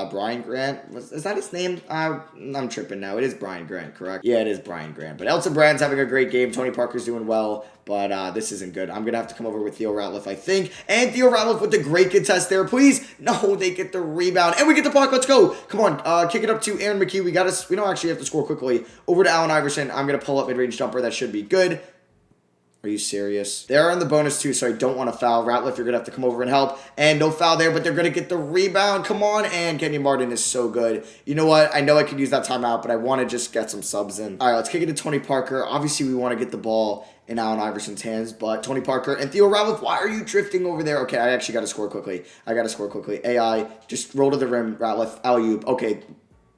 Brian Grant. Is that his name? I'm tripping now. It is Brian Grant, correct? Yeah, it is Brian Grant. But Elton Brand's having a great game. Tony Parker's doing well. But this isn't good. I'm going to have to come over with Theo Ratliff, I think. And Theo Ratliff with the great contest there. Please. No, they get the rebound. And we get the block. Let's go. Come on. Kick it up to Aaron McKee. We don't actually have to score quickly. Over to Allen Iverson. I'm going to pull up mid-range jumper. That should be good. Are you serious? They are in the bonus too, so I don't want to foul. Ratliff, you're going to have to come over and help. And no foul there, but they're going to get the rebound. Come on. And Kenyon Martin is so good. You know what? I know I could use that timeout, but I want to just get some subs in. All right, let's kick it to Tony Parker. Obviously, we want to get the ball in Allen Iverson's hands, but Tony Parker and Theo Ratliff, why are you drifting over there? Okay, I actually got to score quickly. AI, just roll to the rim. Ratliff, alley-oop. Okay.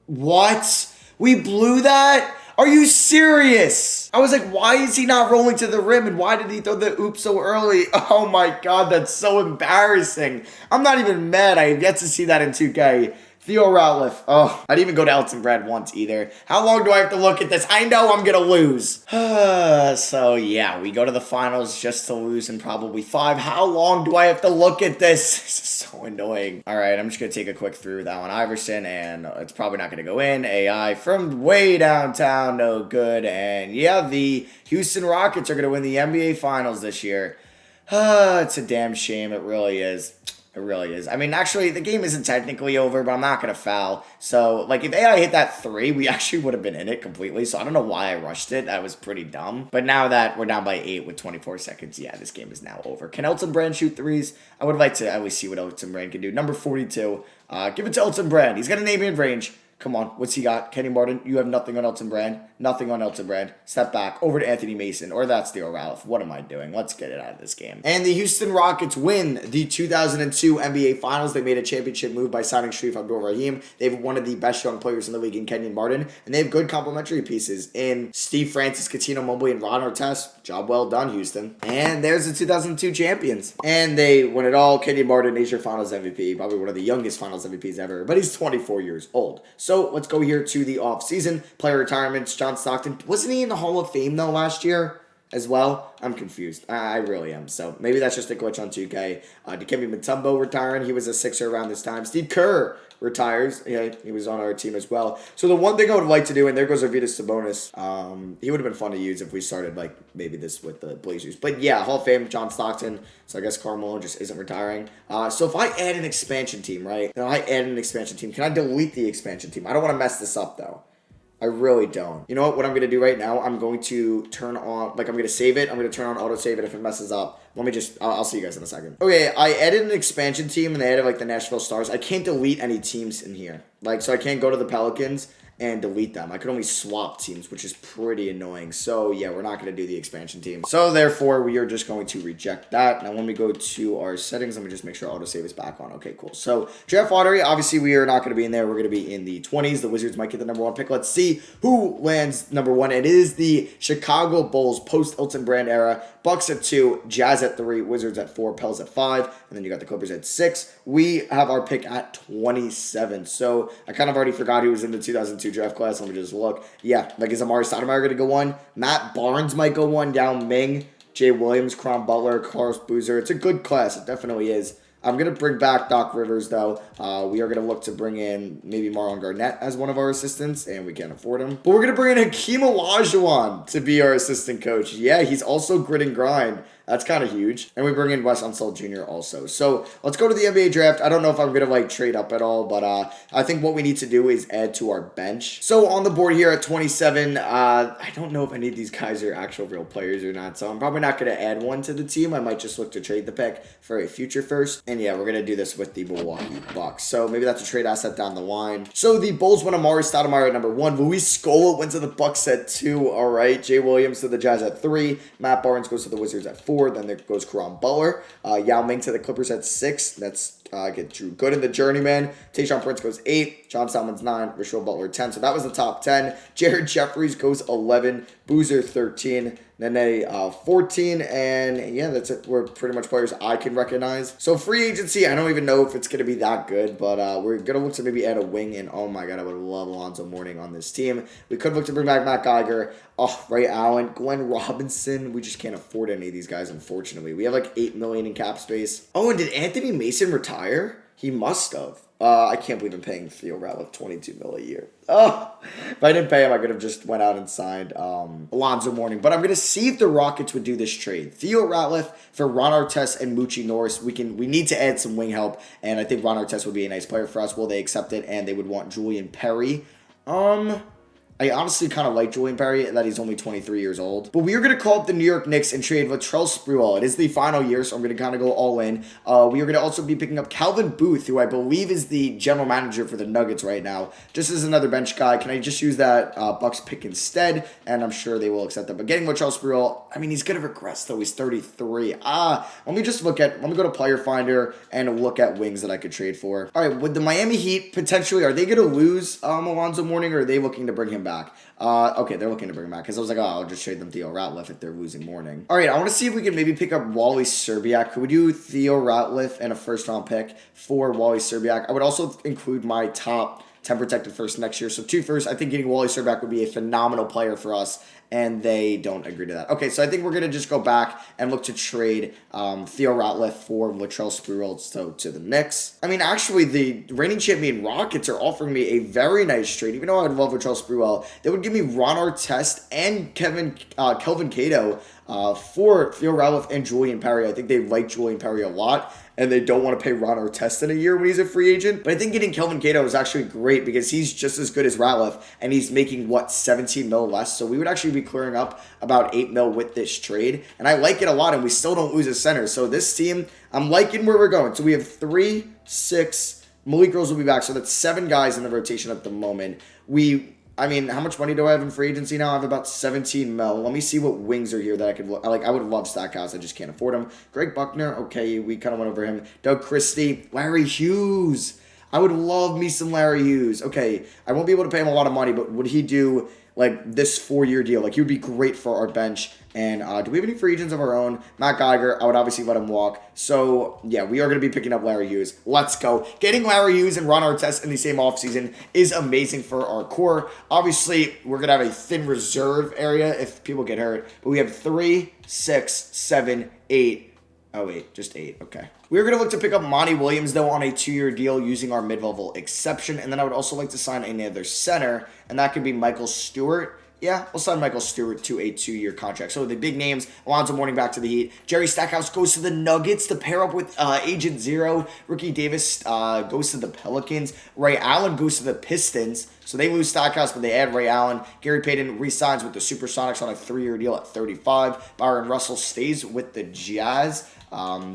What? We blew that? Are you serious? I was like, why is he not rolling to the rim, and why did he throw the oop so early? Oh my God, that's so embarrassing. I'm not even mad. I have yet to see that in 2K. Theo Ratliff. Oh, I didn't even go to Elton Brand once either. How long do I have to look at this? I know I'm going to lose. So, yeah, we go to the finals just to lose in probably 5. How long do I have to look at this? This is so annoying. All right, I'm just going to take a quick through with Allen Iverson, and it's probably not going to go in. AI from way downtown, no good. And, yeah, the Houston Rockets are going to win the NBA Finals this year. It's a damn shame. It really is. It really is. I mean, actually, the game isn't technically over, but I'm not going to foul. So, like, if AI hit that 3, we actually would have been in it completely. So, I don't know why I rushed it. That was pretty dumb. But now that we're down by 8 with 24 seconds, yeah, this game is now over. Can Elton Brand shoot threes? I would like to at least see what Elton Brand can do. Number 42. Give it to Elton Brand. He's got a name in range. Come on, what's he got? Kenny Martin, you have nothing on Elton Brand. Nothing on Elton Brand. Step back, over to Anthony Mason, or that's Theo Ralph. What am I doing? Let's get it out of this game. And the Houston Rockets win the 2002 NBA Finals. They made a championship move by signing Sharif Abdul-Rahim. They have one of the best young players in the league in Kenyon Martin, and they have good complementary pieces in Steve Francis, Coutinho Mobley, and Ron Artest. Job well done, Houston. And there's the 2002 champions. And they won it all. Kenyon Martin is your Finals MVP, probably one of the youngest Finals MVPs ever, but he's 24 years old. So let's go here to the offseason. Player retirements, John Stockton. Wasn't he in the Hall of Fame, though, last year as well? I'm confused. I really am. So maybe that's just a glitch on 2K. Dikembe Mutombo retiring. He was a Sixer around this time. Steve Kerr retires. Yeah, he was on our team as well. So the one thing I would like to do, and there goes Arvydas Sabonis. He would have been fun to use if we started like maybe this with the Blazers. But yeah, Hall of Fame, John Stockton. So I guess Carmelo just isn't retiring. So if I add an expansion team, right? Can I delete the expansion team? I don't want to mess this up though. I really don't. You know what? What I'm going to do right now, I'm going to turn on, like I'm going to save it. I'm going to turn on autosave it if it messes up. Let me just, I'll see you guys in a second. Okay, I added an expansion team and I added like the Nashville Stars. I can't delete any teams in here. Like, so I can't go to the Pelicans and delete them. I could only swap teams, which is pretty annoying. So yeah, we're not going to do the expansion team. So therefore, we are just going to reject that. Now when we go to our settings, let me just make sure autosave is back on. Okay, cool. So draft lottery, obviously we are not going to be in there. We're going to be in the 20s. The Wizards might get the number 1 pick. Let's see who lands number 1. It is the Chicago Bulls post Elton Brand era. Bucks at 2, Jazz at 3, Wizards at 4, Pels at 5, and then you got the Clippers at 6. We have our pick at 27. So I kind of already forgot who was in the 2002 draft class. Let me just look. Yeah, like is Amari Stoudemire going to go 1? Matt Barnes might go 1. Yao Ming, Jay Williams, Cron Butler, Carlos Boozer. It's a good class. It definitely is. I'm going to bring back Doc Rivers, though. We are going to look to bring in maybe Marlon Garnett as one of our assistants, and we can't afford him. But we're going to bring in Hakeem Olajuwon to be our assistant coach. Yeah, he's also grit and grind. That's kind of huge. And we bring in Wes Unseld Jr. also. So let's go to the NBA draft. I don't know if I'm going to like trade up at all, but I think what we need to do is add to our bench. So on the board here at 27, I don't know if any of these guys are actual real players or not. So I'm probably not going to add one to the team. I might just look to trade the pick for a future first. And yeah, we're going to do this with the Milwaukee Bucks. So maybe that's a trade asset down the line. So the Bulls went Amari Stoudemire at number 1. Luis Scola went to the Bucks at 2. All right. Jay Williams to the Jazz at 3. Matt Barnes goes to the Wizards at 4. Then there goes Caron Butler. Yao Ming to the Clippers at 6. That's get Drew Gooden, the journeyman. Tayshaun Prince goes 8. John Salmon's 9. Rachel Butler 10. So that was the top 10. Jared Jeffries goes 11. Boozer 13. Nene 14. And yeah, that's it. We're pretty much players I can recognize. So free agency, I don't even know if it's going to be that good, but we're going to look to maybe add a wing. And oh my God, I would love Alonzo Mourning on this team. We could look to bring back Matt Geiger. Oh, Ray Allen, Glenn Robinson. We just can't afford any of these guys, unfortunately. We have like $8 million in cap space. Oh, and did Anthony Mason retire? He must have. I can't believe I'm paying Theo Ratliff $22 million a year. Oh, if I didn't pay him, I could have just went out and signed Alonzo Mourning. But I'm going to see if the Rockets would do this trade. Theo Ratliff for Ron Artest and Moochie Norris. We need to add some wing help, and I think Ron Artest would be a nice player for us. Will they accept it? And they would want Julian Perry. I honestly kind of like Julian Perry, that he's only 23 years old. But we are going to call up the New York Knicks and trade Latrell Sprewell. It is the final year, so I'm going to kind of go all in. We are going to also be picking up Calvin Booth, who I believe is the general manager for the Nuggets right now. Just as another bench guy. Can I just use that Bucks pick instead? And I'm sure they will accept that. But getting Latrell Sprewell, I mean, he's going to regress, though. He's 33. Let me go to Player Finder and look at wings that I could trade for. All right, with the Miami Heat, potentially, are they going to lose Alonzo Mourning, or are they looking to bring him back? Okay, they're looking to bring him back because I was like, oh, I'll just trade them Theo Ratliff if they're losing Mourning. All right, I want to see if we can maybe pick up Wally Szczerbiak. Could we do Theo Ratliff and a first-round pick for Wally Szczerbiak? I would also include my top 10 protected first next year. So 2 firsts. I think getting Wally Szczerbiak would be a phenomenal player for us, and they don't agree to that. Okay, so I think we're going to just go back and look to trade Theo Ratliff for Latrell Sprewell to the Knicks. I mean, actually, the reigning champion Rockets are offering me a very nice trade. Even though I would love Latrell Sprewell, they would give me Ron Artest and Kelvin Cato for Theo Ralph and Julian Perry. I think they like Julian Perry a lot, and they don't want to pay Ron Artest in a year when he's a free agent. But I think getting Kelvin Cato is actually great because he's just as good as Ralph, and he's making, 17 mil less. So we would actually be clearing up about 8 mil with this trade. And I like it a lot, and we still don't lose a center. So this team, I'm liking where we're going. So we have 3, 6, Malik Rose will be back. So that's 7 guys in the rotation at the moment. How much money do I have in free agency now? I have about 17 mil. Let me see what wings are here that I could like. I would love Stackhouse. I just can't afford him. Greg Buckner. Okay, we kind of went over him. Doug Christie. Larry Hughes. I would love me some Larry Hughes. Okay, I won't be able to pay him a lot of money, but would he do this 4-year deal? He would be great for our bench. And do we have any free agents of our own? Matt Geiger, I would obviously let him walk. So, yeah, we are going to be picking up Larry Hughes. Let's go. Getting Larry Hughes and Ron Artest in the same offseason is amazing for our core. Obviously, we're going to have a thin reserve area if people get hurt. But we have 3, 6, 7, 8. Oh, wait, just 8. Okay. We're going to look to pick up Monty Williams, though, on a 2-year deal using our mid-level exception. And then I would also like to sign another center, and that could be Michael Stewart. Yeah, we'll sign Michael Stewart to a 2-year contract. So the big names, Alonzo Mourning back to the Heat. Jerry Stackhouse goes to the Nuggets to pair up with Agent Zero. Ricky Davis goes to the Pelicans. Ray Allen goes to the Pistons. So they lose Stackhouse, but they add Ray Allen. Gary Payton re-signs with the Supersonics on a 3-year deal at 35. Byron Russell stays with the Jazz.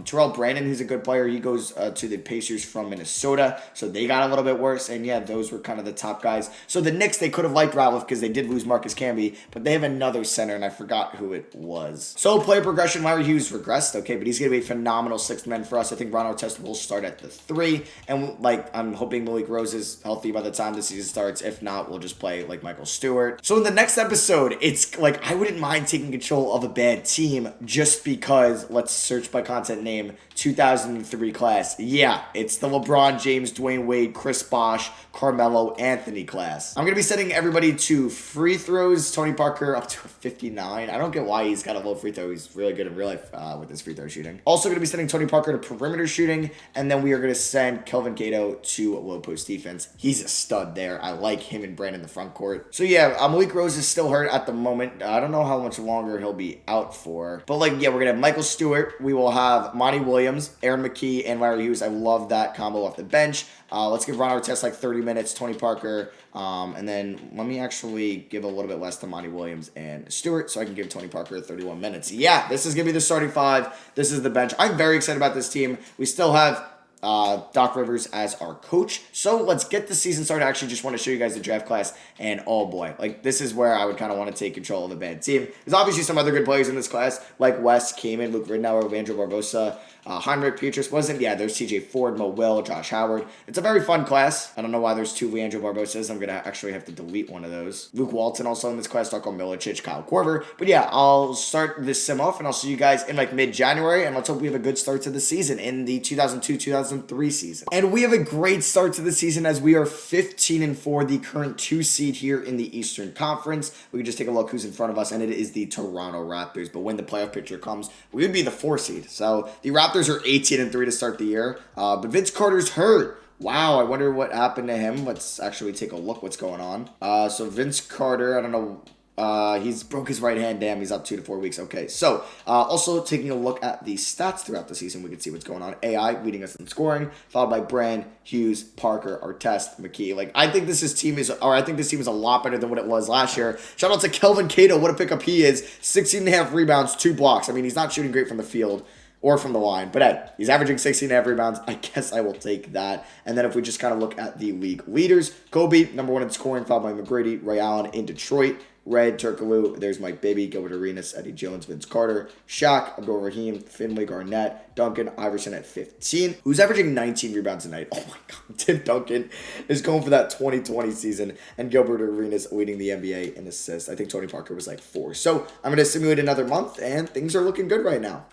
Terrell Brandon, who's a good player, he goes to the Pacers from Minnesota. So they got a little bit worse. And yeah, those were kind of the top guys. So the Knicks, they could have liked Ralph because they did lose Marcus Camby, but they have another center, and I forgot who it was. So player progression, Larry Hughes regressed, okay, but he's going to be a phenomenal 6th man for us. I think Ron Artest will start at the 3. And I'm hoping Malik Rose is healthy by the time the season starts. If not, we'll just play Michael Stewart. So in the next episode, it's I wouldn't mind taking control of a bad team just because, let's search by content name, 2003 class. Yeah, it's the LeBron James, Dwayne Wade, Chris Bosh, Carmelo Anthony class. I'm going to be setting everybody to free throws. Tony Parker up to 59. I don't get why he's got a low free throw. He's really good in real life with his free throw shooting. Also going to be sending Tony Parker to perimeter shooting, and then we are going to send Kelvin Cato to low post defense. He's a stud there. I like him and Brandon in the front court. So yeah, Malik Rose is still hurt at the moment. I don't know how much longer he'll be out for. But we're going to have Michael Stewart. We will have Monty Williams, Aaron McKee, and Larry Hughes. I love that combo off the bench. Let's give Ron Artest 30 minutes, Tony Parker, and then let me actually give a little bit less to Monty Williams and Stewart so I can give Tony Parker 31 minutes. Yeah, this is going to be the starting 5. This is the bench. I'm very excited about this team. We still have Doc Rivers as our coach. So let's get the season started. I actually just want to show you guys the draft class, and oh boy, this is where I would kind of want to take control of a bad team. There's obviously some other good players in this class, like Wes, Kamen, Luke Ridnour, Vandro Barbosa, Heinrich Pietrus wasn't. Yeah, there's TJ Ford, Mo Will, Josh Howard. It's a very fun class. I don't know why there's 2 Leandro Barbosas. I'm going to actually have to delete one of those. Luke Walton also in this class, Darko Milicic, Kyle Korver. But yeah, I'll start this sim off, and I'll see you guys in mid-January, and let's hope we have a good start to the season in the 2002-2003 season. And we have a great start to the season as we are 15-4, the current 2 seed here in the Eastern Conference. We can just take a look who's in front of us, and it is the Toronto Raptors. But when the playoff picture comes, we would be the 4 seed. So the Raptors are 18-3 to start the year, but Vince Carter's hurt. Wow, I wonder what happened to him. Let's actually take a look what's going on. So Vince Carter, I don't know. He's broke his right hand. Damn, he's up 2 to 4 weeks. Okay, so also taking a look at the stats throughout the season, we can see what's going on. AI leading us in scoring, followed by Brand, Hughes, Parker, Artest, McKee. I think this team is a lot better than what it was last year. Shout out to Kelvin Cato. What a pickup he is. 16.5 rebounds, 2 blocks. I mean, he's not shooting great from the field or from the line. But hey, he's averaging 16.5 rebounds. I guess I will take that. And then if we just kind of look at the league leaders, Kobe, number 1 in scoring, followed by McGrady, Ray Allen in Detroit, Red, Turkoglu, there's Mike Bibby, Gilbert Arenas, Eddie Jones, Vince Carter, Shaq, Abdul Rahim, Finley Garnett, Duncan Iverson at 15, who's averaging 19 rebounds a night. Oh my God, Tim Duncan is going for that 2020 season, and Gilbert Arenas leading the NBA in assists. I think Tony Parker was 4. So I'm going to simulate another month, and things are looking good right now.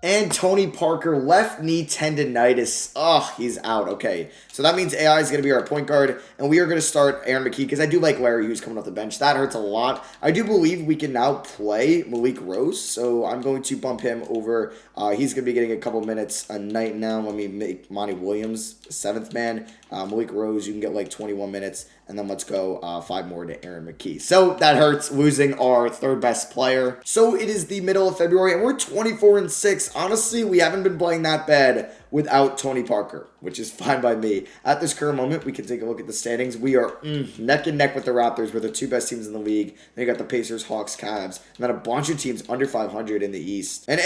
And Tony Parker, left knee tendonitis. He's out. Okay, so that means AI is going to be our point guard, and we are going to start Aaron McKee, because I do like Larry Hughes coming off the bench. That hurts a lot. I do believe we can now play Malik Rose, so I'm going to bump him over. He's going to be getting a couple minutes a night now. Let me make Monty Williams the 7th man. Malik Rose, you can get like 21 minutes. And then let's go 5 more to Aaron McKee. So that hurts, losing our third best player. So it is the middle of February, and we're 24-6. Honestly, we haven't been playing that bad without Tony Parker, which is fine by me. At this current moment, we can take a look at the standings. We are neck and neck with the Raptors. We're the 2 best teams in the league. Then you got the Pacers, Hawks, Cavs, and then a bunch of teams under 500 in the East. And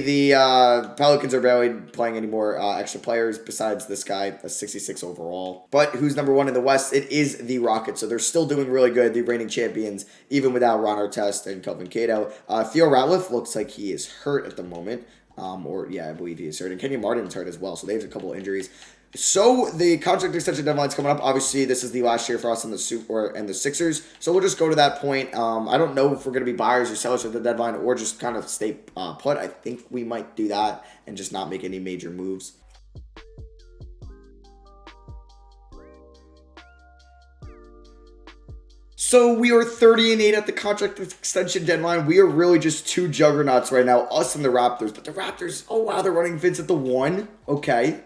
the Pelicans are barely playing any more extra players besides this guy, a 66 overall. But who's number 1 in the West? It is the Rockets. So they're still doing really good, the reigning champions, even without Ron Artest and Kelvin Cato. Theo Ratliff looks like he is hurt at the moment. I believe he is hurt. And Kenyon Martin's hurt as well, so they have a couple of injuries. So the contract extension deadline is coming up. Obviously, this is the last year for us in the Sixers. So we'll just go to that point. I don't know if we're going to be buyers or sellers at the deadline or just kind of stay put. I think we might do that and just not make any major moves. So we are 30-8 at the contract extension deadline. We are really just 2 juggernauts right now, us and the Raptors. But the Raptors, oh wow, they're running Vince at the 1. Okay.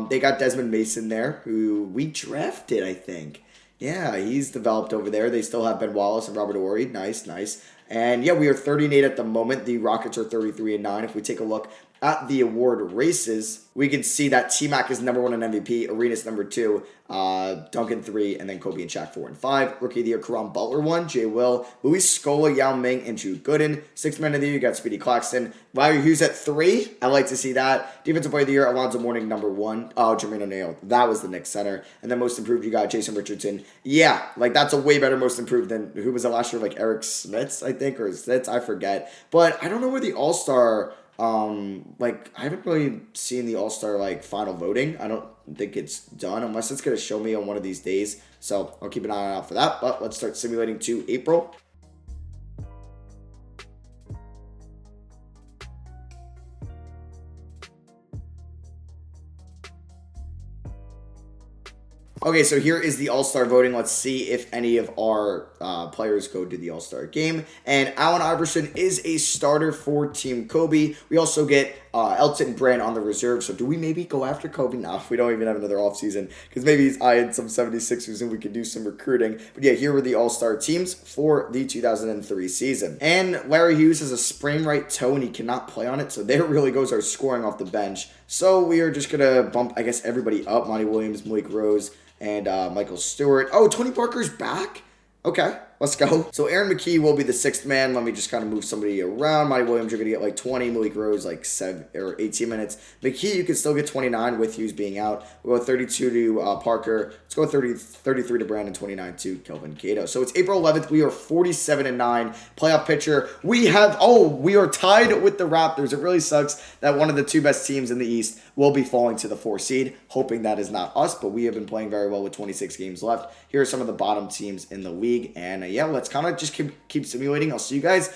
They got Desmond Mason there, who we drafted, I think. Yeah, he's developed over there. They still have Ben Wallace and Robert Horry. Nice. And yeah, we are 30-8 at the moment. The Rockets are 33-9. If we take a look at the award races, we can see that T-Mac is number 1 in MVP, Arenas number 2, Duncan 3, and then Kobe and Shaq 4 and 5. Rookie of the Year, Karan Butler 1, Jay Will, Luis Scola, Yao Ming, and Drew Gooden. 6th Man of the Year, you got Speedy Claxton. Larry Hughes at 3. I like to see that. Defensive Player of the Year, Alonzo Mourning number 1. Oh, Jermaine O'Neal. That was the Knicks center. And then Most Improved, you got Jason Richardson. Yeah, like that's a way better Most Improved than who was it last year? Like Eric Smits, I think, or Smits, I forget. But I don't know where the All-Star... I haven't really seen the All-Star, final voting. I don't think it's done unless it's going to show me on one of these days. So I'll keep an eye out for that. But let's start simulating to April. Okay, so here is the All-Star voting. Let's see if any of our players go to the All-Star game. And Allen Iverson is a starter for Team Kobe. We also get Elton Brand on the reserve. So do we maybe go after Kobe? No, we don't even have another offseason because maybe he's eyeing some 76ers and we could do some recruiting. But yeah, here were the All-Star teams for the 2003 season. And Larry Hughes has a sprained right toe and he cannot play on it. So there really goes our scoring off the bench. So we are just going to bump, I guess, everybody up. Monty Williams, Malik Rose, and Michael Stewart. Oh, Tony Parker's back? Okay, let's go. So Aaron McKee will be the 6th man. Let me just kind of move somebody around. Monty Williams, you're going to get 20. Malik Rose, 7 or 18 minutes. McKee, you can still get 29 with Hughes being out. We'll go 32 to Parker. Let's go 33 to Brandon, 29 to Kelvin Cato. So it's April 11th. We are 47-9. Playoff picture. We are tied with the Raptors. It really sucks that one of the 2 best teams in the East will be falling to the 4 seed. Hoping that is not us, but we have been playing very well with 26 games left. Here are some of the bottom teams in the league. And let's kind of just keep simulating. I'll see you guys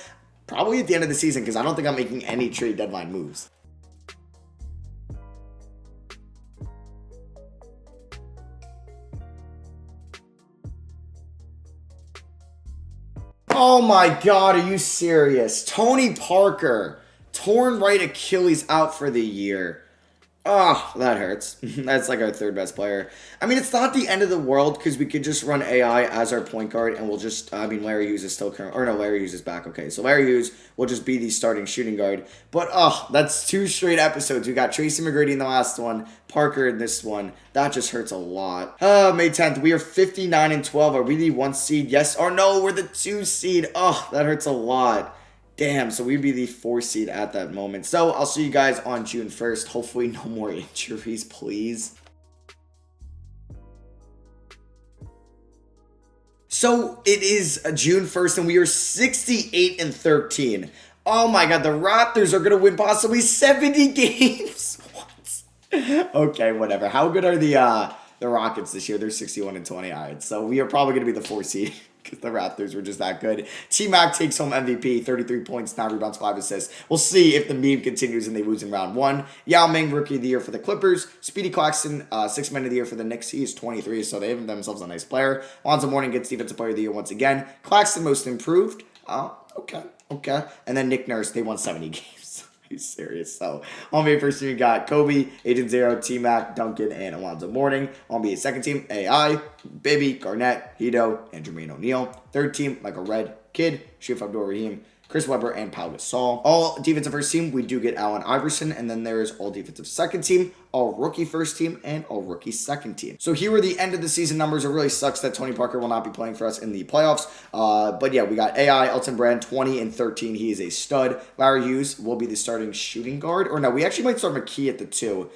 probably at the end of the season because I don't think I'm making any trade deadline moves. Oh my God, are you serious? Tony Parker, torn right Achilles, out for the year. Oh, that hurts. That's like our 3rd best player. I mean, it's not the end of the world because we could just run AI as our point guard and we'll just, Larry Hughes is still current, or no, Larry Hughes is back. Okay, so Larry Hughes will just be the starting shooting guard. But, that's 2 straight episodes. We got Tracy McGrady in the last one, Parker in this one. That just hurts a lot. May 10th, we are 59-12. Are we the 1 seed? Yes or no? We're the 2 seed. Oh, that hurts a lot. Damn, so we'd be the 4 seed at that moment. So I'll see you guys on June 1st. Hopefully no more injuries, please. So it is June 1st and we are 68-13. Oh my God, the Raptors are going to win possibly 70 games. What? Okay, whatever. How good are the Rockets this year? They're 61-20. All right, so we are probably going to be the 4 seed. Because the Raptors were just that good. T-Mac takes home MVP, 33 points, 9 rebounds, 5 assists. We'll see if the meme continues and they lose in round 1. Yao Ming, Rookie of the Year for the Clippers. Speedy Claxton, 6th Man of the Year for the Knicks. He is 23, so they have themselves a nice player. Alonzo Mourning gets Defensive Player of the Year once again. Claxton, Most Improved. Okay. And then Nick Nurse, they won 70 games. you serious? So, on NBA first team, you got Kobe, Agent Zero, T-Mac, Duncan, and Alonzo Mourning. On NBA second team, AI, Bibby, Garnett, Hito, and Jermaine O'Neal. Third team, Michael Red, Kid, Shareef Abdul-Rahim, Chris Webber, and Pau Gasol. All defensive first team, we do get Allen Iverson, and then there's all defensive second team, all rookie first team, and all rookie second team. So here are the end of the season numbers. It really sucks that Tony Parker will not be playing for us in the playoffs. But yeah, we got AI, Elton Brand, 20 and 13. He is a stud. Larry Hughes will be the starting shooting guard. Or no, we actually might start McKee at the 2.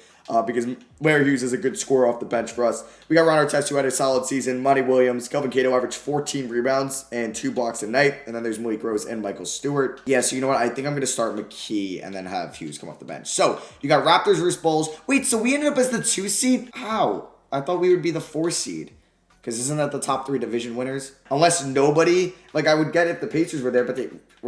Because Larry Hughes is a good scorer off the bench for us. We got Ron Artest, who had a solid season. Monty Williams, Kelvin Cato averaged 14 rebounds and 2 blocks a night. And then there's Malik Rose and Michael Stewart. Yeah, so you know what? I think I'm going to start McKee and then have Hughes come off the bench. So you got Raptors versus Bulls. Wait, so we ended up as the 2 seed? How? I thought we would be the 4 seed. Because isn't that the top 3 division winners? Unless nobody, like I would get if the Pacers were there, but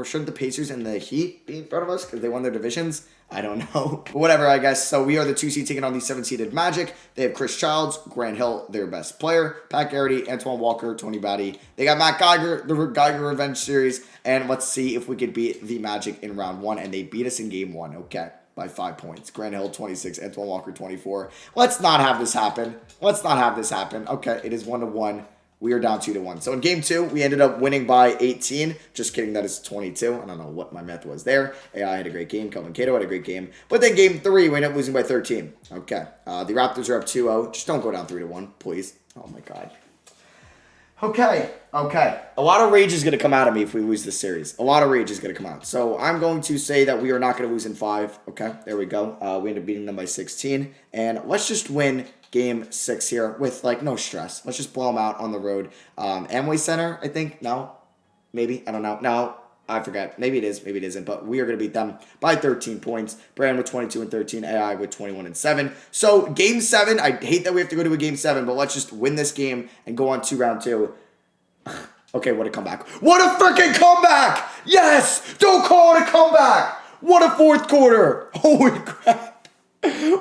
shouldn't the Pacers and the Heat be in front of us because they won their divisions? I don't know. But whatever, I guess. So we are the 2 seed taking on the 7-seeded Magic. They have Chris Childs, Grant Hill, their best player, Pat Garrity, Antoine Walker, Tony Batty. They got Matt Geiger, the Geiger Revenge Series. And let's see if we could beat the Magic in round 1. And they beat us in game 1. Okay. By 5 points. Grant Hill, 26. Antoine Walker, 24. Let's not have this happen. Okay, it is 1-1. We are down 2-1. So in game 2, we ended up winning by 18. Just kidding, that is 22. I don't know what my math was there. AI had a great game. Kelvin Cato had a great game. But then game 3, we ended up losing by 13. Okay. The Raptors are up 2-0. Just don't go down 3-1, please. Oh my God. Okay. A lot of rage is going to come out of me if we lose this series. A lot of rage is going to come out. So I'm going to say that we are not going to lose in 5. Okay, there we go. We end up beating them by 16. And let's just win game 6 here with, like, no stress. Let's just blow them out on the road. Amway Center, I think? No? Maybe? I don't know. No. I forget. Maybe it is. Maybe it isn't. But we are going to beat them by 13 points. Brand with 22 and 13. AI with 21 and 7. So game 7, I hate that we have to go to a game 7, but let's just win this game and go on to round 2. Okay, what a comeback. What a freaking comeback! Yes! Don't call it a comeback! What a fourth quarter! Holy crap!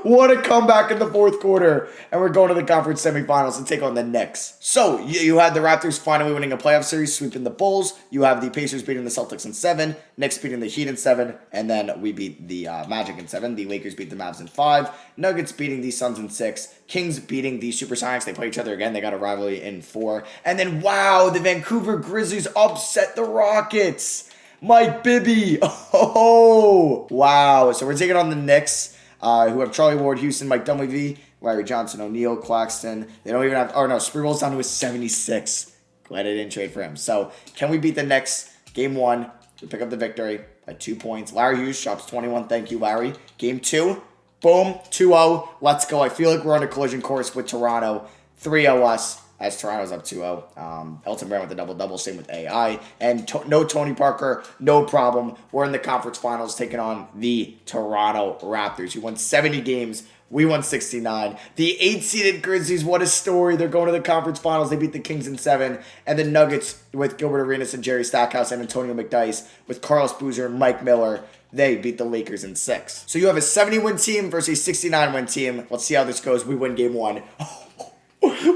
What a comeback in the fourth quarter. And we're going to the conference semifinals and take on the Knicks. So, you had the Raptors finally winning a playoff series, sweeping the Bulls. You have the Pacers beating the Celtics in 7. Knicks beating the Heat in 7. And then we beat the Magic in 7. The Lakers beat the Mavs in 5. Nuggets beating the Suns in 6. Kings beating the Supersonics. They play each other again. They got a rivalry in 4. And then, wow, the Vancouver Grizzlies upset the Rockets. Mike Bibby. Oh, wow. So we're taking on the Knicks, who have Charlie Ward, Houston, Mike Dunleavy, Larry Johnson, O'Neal, Claxton. They don't even have, Spreewell's down to a 76. Glad I didn't trade for him. So, can we beat the Knicks? Game 1, we pick up the victory by 2 points. Larry Hughes drops 21. Thank you, Larry. Game 2, boom, 2-0. Let's go. I feel like we're on a collision course with Toronto. 3-0 us, as Toronto's up 2-0. Elton Brand with a double-double, same with AI. And no Tony Parker, no problem. We're in the conference finals taking on the Toronto Raptors, who won 70 games. We won 69. The 8-seeded Grizzlies, what a story. They're going to the conference finals. They beat the Kings in 7. And the Nuggets with Gilbert Arenas and Jerry Stackhouse and Antonio McDyess with Carlos Boozer and Mike Miller. They beat the Lakers in 6. So you have a 70-win team versus a 69-win team. Let's see how this goes. We win game 1.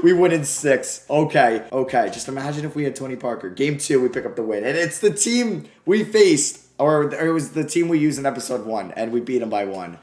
We win in 6. Okay. Just imagine if we had Tony Parker. Game 2, we pick up the win. And it's the team we faced, or it was the team we used in episode 1, and we beat them by 1.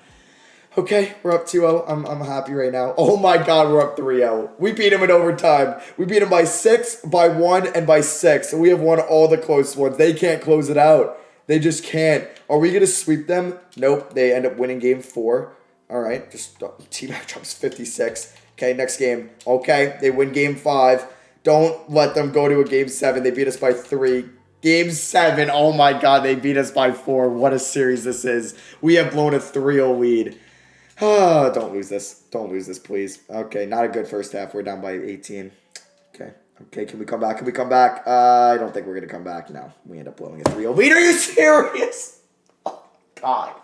Okay, we're up 2-0. I'm happy right now. Oh my God, we're up 3-0. We beat them in overtime. We beat them by 6, by 1, and by 6. So we have won all the close ones. They can't close it out. They just can't. Are we going to sweep them? Nope. They end up winning game 4. All right, just T-Mac drops 56. Okay, next game. Okay, they win game 5. Don't let them go to a game 7. They beat us by 3. Game 7. Oh my God, they beat us by 4. What a series this is. We have blown a 3-0 lead. Oh, don't lose this. Don't lose this, please. Okay, not a good first half. We're down by 18. Okay, can we come back? I don't think we're going to come back. No, we end up blowing a 3-0 lead. Are you serious? Oh, God.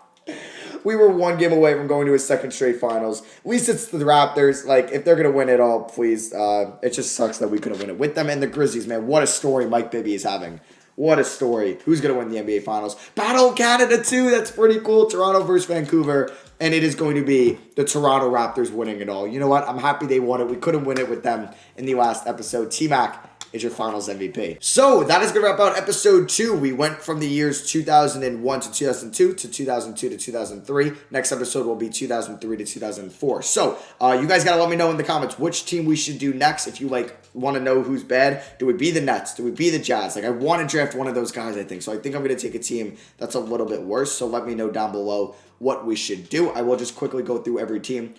We were 1 game away from going to a second straight finals. At least it's the Raptors. Like, if they're going to win it all, please. It just sucks that we couldn't win it with them. And the Grizzlies, man, what a story Mike Bibby is having. What a story. Who's going to win the NBA Finals? Battle Canada, too. That's pretty cool. Toronto versus Vancouver. And it is going to be the Toronto Raptors winning it all. You know what? I'm happy they won it. We couldn't win it with them in the last episode. T-Mac, is your finals MVP. So that is going to wrap out episode 2. We went from the years 2001 to 2002 to 2002 to 2003. Next episode will be 2003 to 2004. So you guys got to let me know in the comments which team we should do next. If you want to know who's bad, do we be the Nets? Do we be the Jazz? I want to draft one of those guys, I think. So I think I'm going to take a team that's a little bit worse. So let me know down below what we should do. I will just quickly go through every team.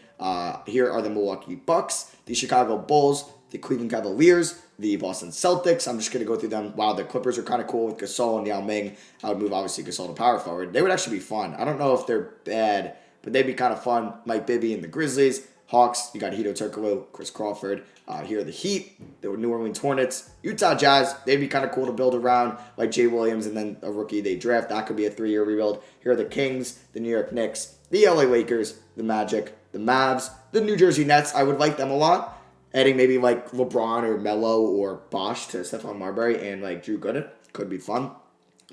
Here are the Milwaukee Bucks, the Chicago Bulls, the Cleveland Cavaliers, the Boston Celtics. I'm just going to go through them. Wow, the Clippers are kind of cool with Gasol and Yao Ming. I would move, obviously, Gasol to power forward. They would actually be fun. I don't know if they're bad, but they'd be kind of fun. Mike Bibby and the Grizzlies. Hawks, you got Hito Turkoglu, Chris Crawford. Here are the Heat, the New Orleans Hornets, Utah Jazz. They'd be kind of cool to build around, like Jay Williams and then a rookie they draft. That could be a 3-year rebuild. Here are the Kings, the New York Knicks, the LA Lakers, the Magic, the Mavs, the New Jersey Nets. I would like them a lot. Adding maybe like LeBron or Melo or Bosh to Stephon Marbury and like Drew Gooden could be fun.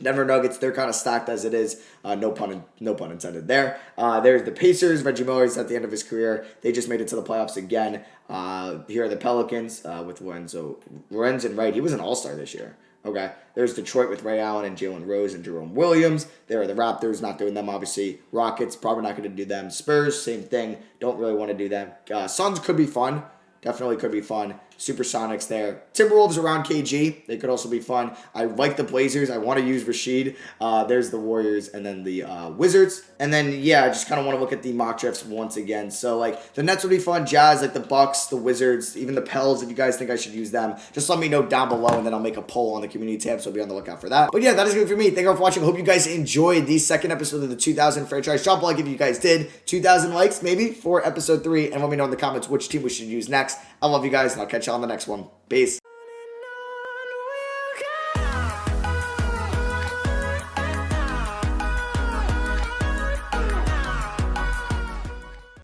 Denver Nuggets, they're kind of stacked as it is. No pun intended there. There's the Pacers. Reggie Miller's at the end of his career. They just made it to the playoffs again. Here are the Pelicans with Lorenzo Wright. He was an all-star this year. Okay. There's Detroit with Ray Allen and Jalen Rose and Jerome Williams. There are the Raptors, not doing them, obviously. Rockets, probably not going to do them. Spurs, same thing. Don't really want to do them. Suns could be fun. Definitely could be fun. Supersonics there. Timberwolves around KG. They could also be fun. I like the Blazers. I want to use Rashid. There's the Warriors and then the Wizards. And then, yeah, I just kind of want to look at the mock drafts once again. So, the Nets would be fun. Jazz, the Bucks, the Wizards, even the Pels, if you guys think I should use them. Just let me know down below, and then I'll make a poll on the community tab, so be on the lookout for that. But, yeah, that is good for me. Thank you all for watching. I hope you guys enjoyed the second episode of the 2000 franchise. Drop a like if you guys did. 2,000 likes, maybe, for episode 3. And let me know in the comments which team we should use next. I love you guys, and I'll catch you on the next one. Peace.